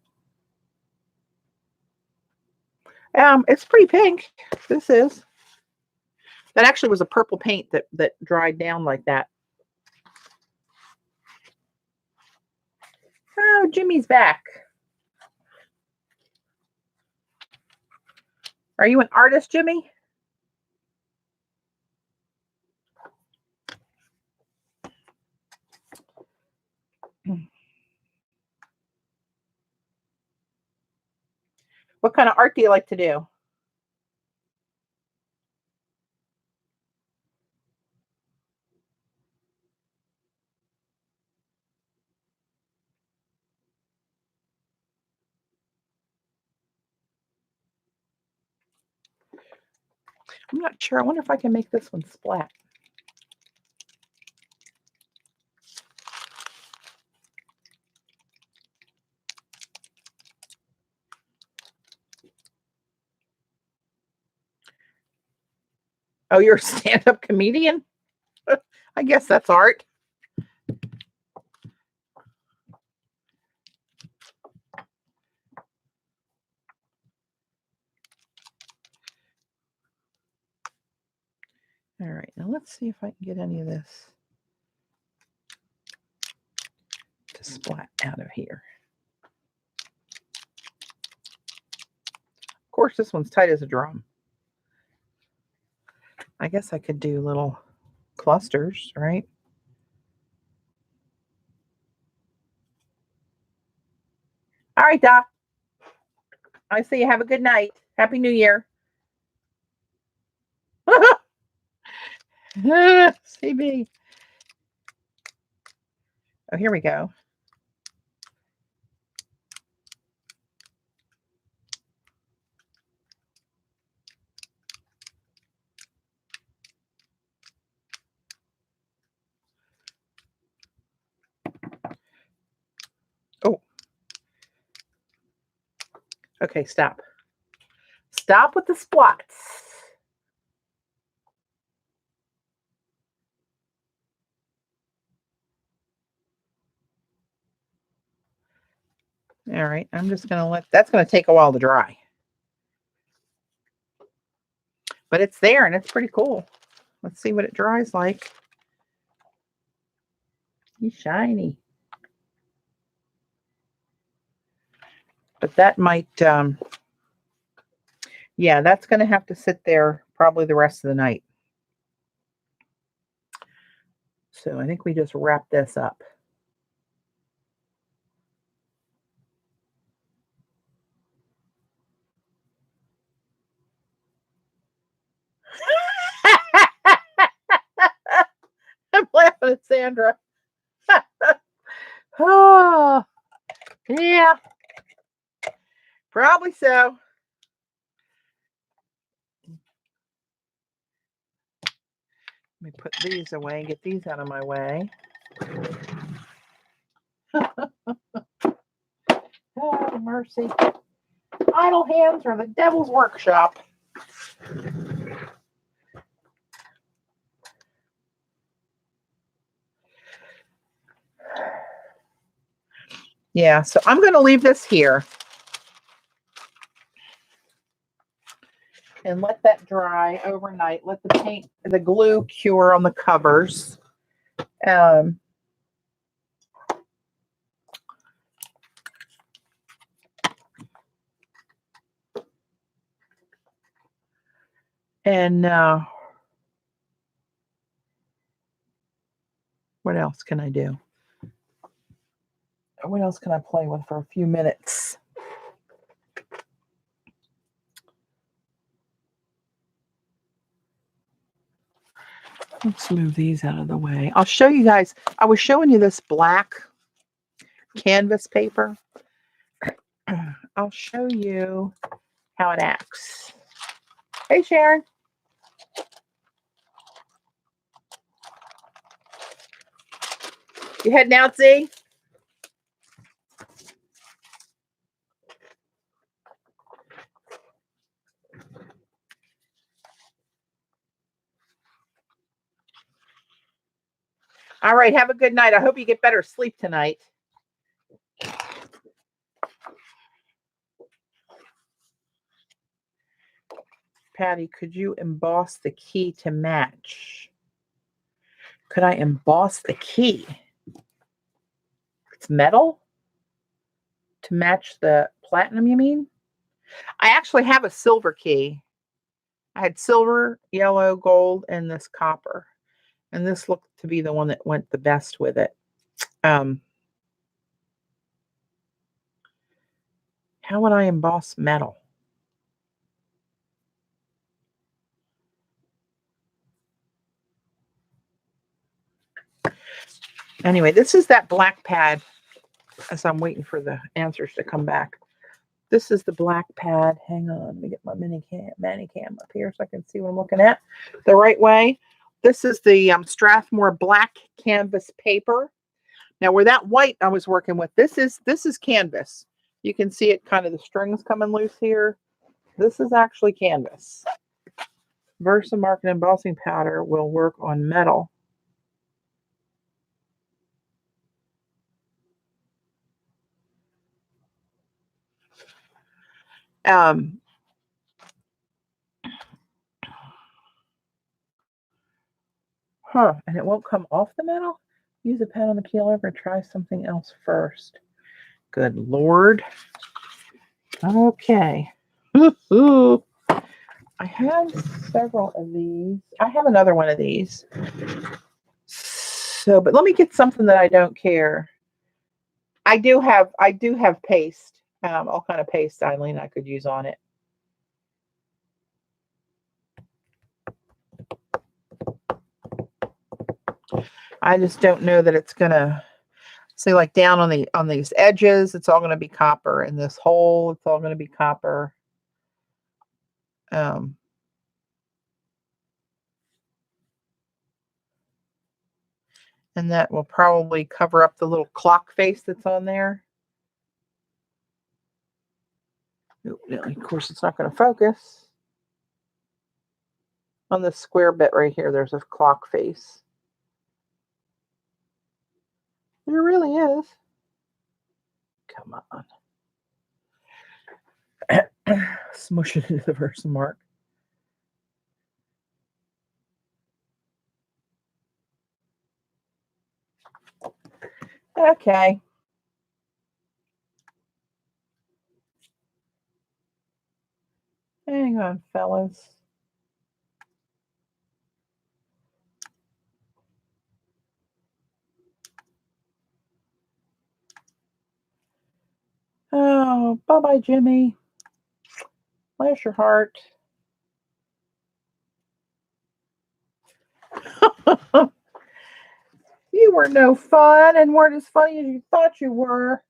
It's pretty pink. This is. That actually was a purple paint that dried down like that. Oh, Jimmy's back. Are you an artist, Jimmy? What kind of art do you like to do? I'm not sure. I wonder if I can make this one splat. Oh, you're a stand-up comedian? I guess that's art. All right, now let's see if I can get any of this to splat out of here. Of course, this one's tight as a drum. I guess I could do little clusters, right? All right, Doc. I say you have a good night. Happy New Year. CB. Oh, here we go. Oh. Okay, stop. Stop with the squats. All right, I'm just going to that's going to take a while to dry. But it's there and it's pretty cool. Let's see what it dries like. He's shiny. But that might, yeah, that's going to have to sit there probably the rest of the night. So I think we just wrap this up. I'm laughing at Sandra. Oh, yeah, probably so. Let me put these away and get these out of my way. Oh, mercy. Idle hands are the devil's workshop. Yeah, so I'm going to leave this here and let that dry overnight. Let the paint, the glue cure on the covers. And what else can I do? What else can I play with for a few minutes? Let's move these out of the way. I'll show you guys. I was showing you this black canvas paper. I'll show you how it acts. Hey, Sharon. You heading out, Z? All right, have a good night. I hope you get better sleep tonight. Patti, could you emboss the key to match? Could I emboss the key? It's metal? To match the platinum, you mean? I actually have a silver key. I had silver, yellow, gold, and this copper. And this looked to be the one that went the best with it. How would I emboss metal? Anyway, this is that black pad as I'm waiting for the answers to come back. This is the black pad. Hang on, let me get my mini cam up here so I can see what I'm looking at the right way. This is the Strathmore black canvas paper. Now, where that white I was working with, this is canvas. You can see it kind of the strings coming loose here. This is actually canvas. Versamark and embossing powder will work on metal. And it won't come off the metal? Use a pen on the keel over and try something else first. Good Lord. Okay. I have several of these. I have another one of these. So, but let me get something that I don't care. I do have paste. All kind of paste, Eileen, I could use on it. I just don't know that it's gonna see, like down on these edges, it's all gonna be copper. In this hole, it's all gonna be copper. Um, and that will probably cover up the little clock face that's on there. Of course, it's not going to focus. On this square bit right here, there's a clock face. There really is. Come on. Smush it into the version mark. Okay. Hang on, fellas. Oh, bye-bye, Jimmy. Bless your heart. You were no fun and weren't as funny as you thought you were.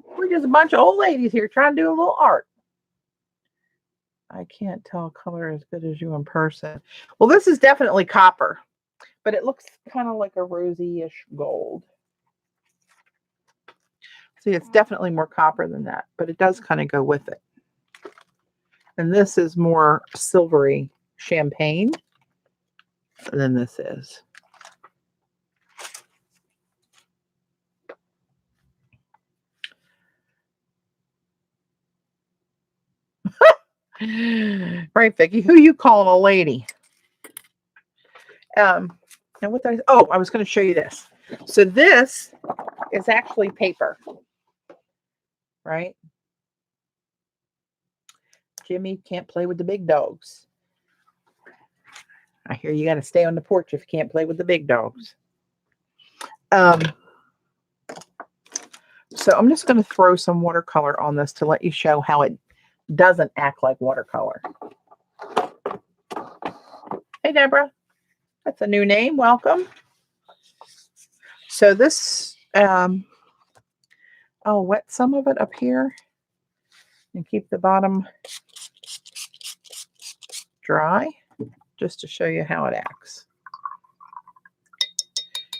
We're just a bunch of old ladies here trying to do a little art. I can't tell color as good as you in person. Well, this is definitely copper, but it looks kind of like a rosy-ish gold. See, it's definitely more copper than that, but it does kind of go with it. And this is more silvery champagne than this is. Right, Vicki? Who you calling a lady? And what did I was going to show you this. So this is actually paper, right? Jimmy can't play with the big dogs. I hear you got to stay on the porch if you can't play with the big dogs. So I'm just going to throw some watercolor on this to let you show how it doesn't act like watercolor. Hey, Deborah. That's a new name. Welcome. So this, I'll wet some of it up here and keep the bottom dry just to show you how it acts.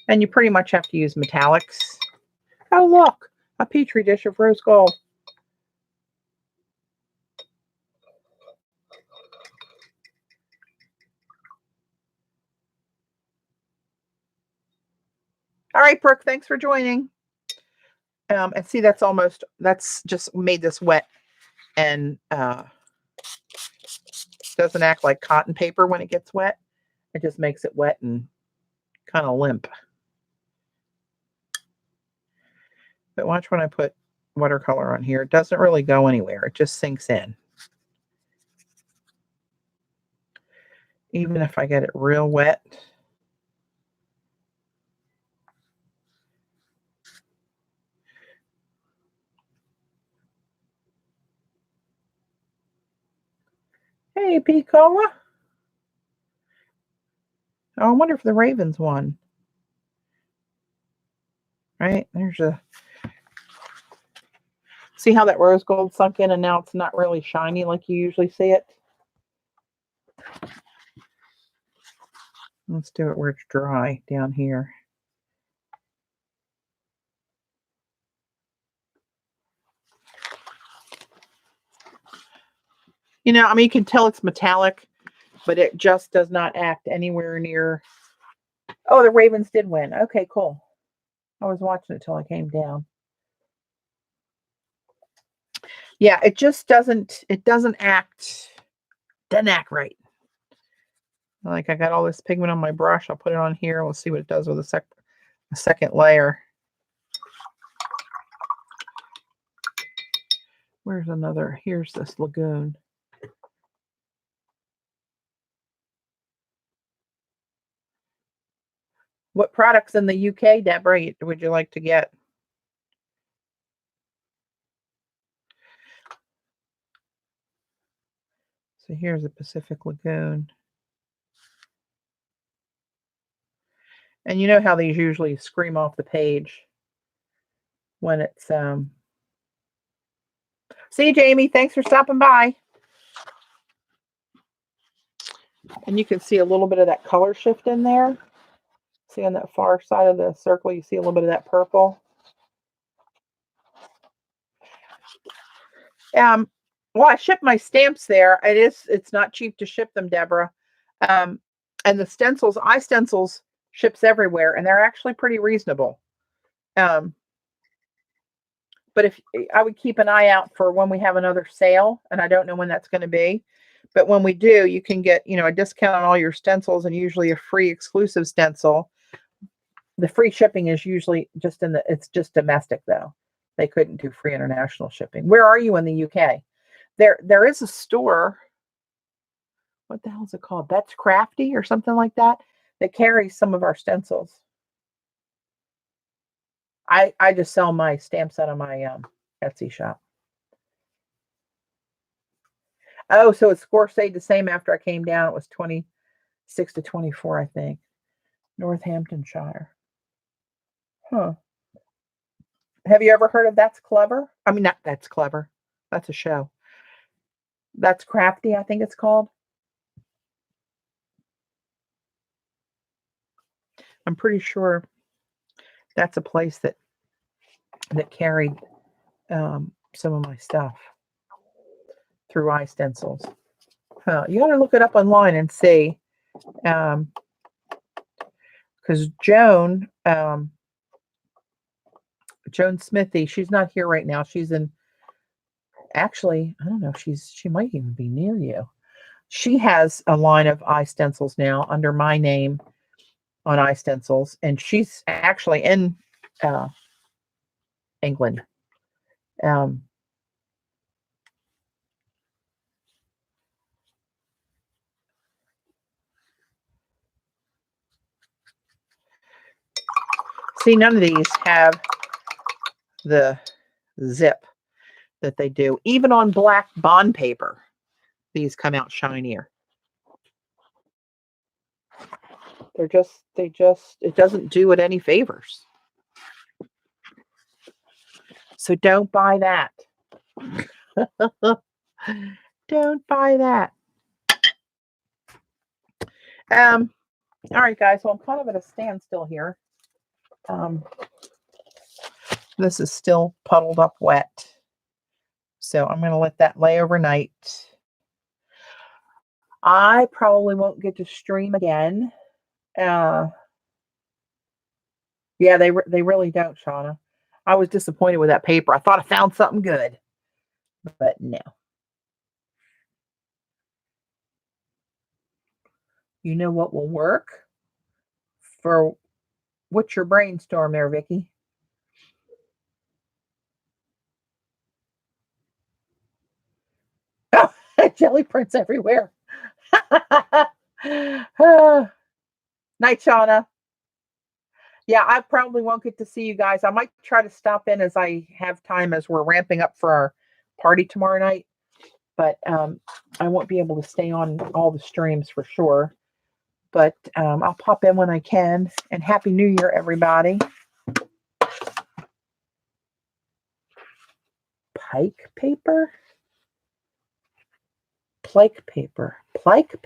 And you pretty much have to use metallics. Oh, look, a petri dish of rose gold. All right, Brooke, thanks for joining. And see, that's just made this wet and doesn't act like cotton paper when it gets wet. It just makes it wet and kind of limp. But watch when I put watercolor on here. It doesn't really go anywhere. It just sinks in. Even if I get it real wet. Hey, Picola. Oh, I wonder if the Ravens won. Right? There's a... See how that rose gold sunk in and now it's not really shiny like you usually see it? Let's do it where it's dry down here. You know, I mean, you can tell it's metallic, but it just does not act anywhere near. Oh, the Ravens did win. Okay, cool. I was watching it till I came down. Yeah, it just doesn't act right. Like I got all this pigment on my brush. I'll put it on here. We'll see what it does with a second layer. Where's another? Here's this lagoon. What products in the UK, Deborah, would you like to get? So here's the Pacific Lagoon. And you know how these usually scream off the page when it's See, Jamie, thanks for stopping by. And you can see a little bit of that color shift in there. See on that far side of the circle, you see a little bit of that purple. Well, I ship my stamps there. It's not cheap to ship them, Deborah. And the stencils, iStencils ships everywhere, and they're actually pretty reasonable. But if I would keep an eye out for when we have another sale, and I don't know when that's going to be, but when we do, you can get, a discount on all your stencils and usually a free exclusive stencil. The free shipping is usually it's just domestic though. They couldn't do free international shipping. Where are you in the UK? There is a store. What the hell is it called? That's Crafty or something like that carries some of our stencils. I just sell my stamps out of my Etsy shop. Oh, so its score stayed the same after I came down. It was 26 to 24, I think. Northamptonshire. Huh. Have you ever heard of That's Clever? I mean, not That's Clever. That's a show. That's Crafty, I think it's called. I'm pretty sure that's a place that carried some of my stuff through iStencils. You got to look it up online and see. Because Joan Smithy, she's not here right now. She's in, actually, I don't know, she might even be near you. She has a line of iStencils now under my name on iStencils, and she's actually in England. See, none of these have the zip that they do. Even on black bond paper, these come out shinier. It doesn't do it any favors. So don't buy that. Don't buy that. All right, guys. Well, I'm kind of at a standstill here. This is still puddled up wet. So I'm going to let that lay overnight. I probably won't get to stream again. Yeah, they really don't, Shauna. I was disappointed with that paper. I thought I found something good, but no. You know what will work? For what's your brainstorm there, Vicki? Oh, jelly prints everywhere. Night, Shauna. Yeah, I probably won't get to see you guys. I might try to stop in as I have time as we're ramping up for our party tomorrow night. But I won't be able to stay on all the streams for sure. But I'll pop in when I can. And Happy New Year, everybody. Pike paper? Plike paper. Plike?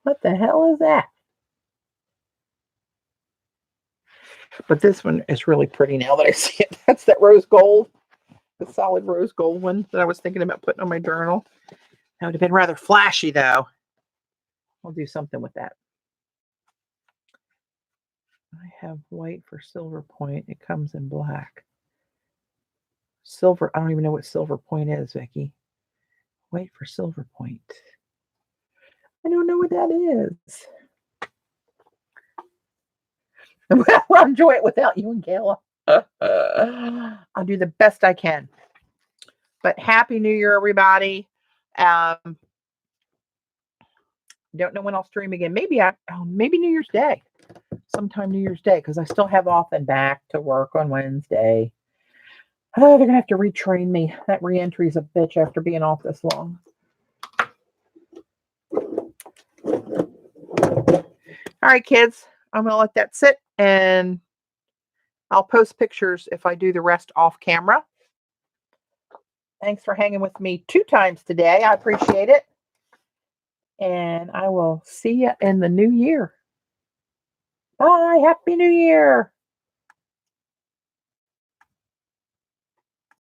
What the hell is that? But this one is really pretty now that I see it. That's that rose gold. The solid rose gold one that I was thinking about putting on my journal. That would have been rather flashy, though. I'll do something with that. I have white for silver point. It comes in black. Silver. I don't even know what silver point is, Vicki. White for silver point. I don't know what that is. I'll enjoy it without you and Kayla. I'll do the best I can. But Happy New Year, everybody. Don't know when I'll stream again. Maybe New Year's Day. sometime New Year's Day because I still have off and back to work on Wednesday. Oh, they're gonna have to retrain me. That reentry is a bitch after being off this long. All right, kids, I'm gonna let that sit and I'll post pictures if I do the rest off camera. Thanks for hanging with me 2 times today. I appreciate it. And I will see you in the new year. Bye. Happy New Year.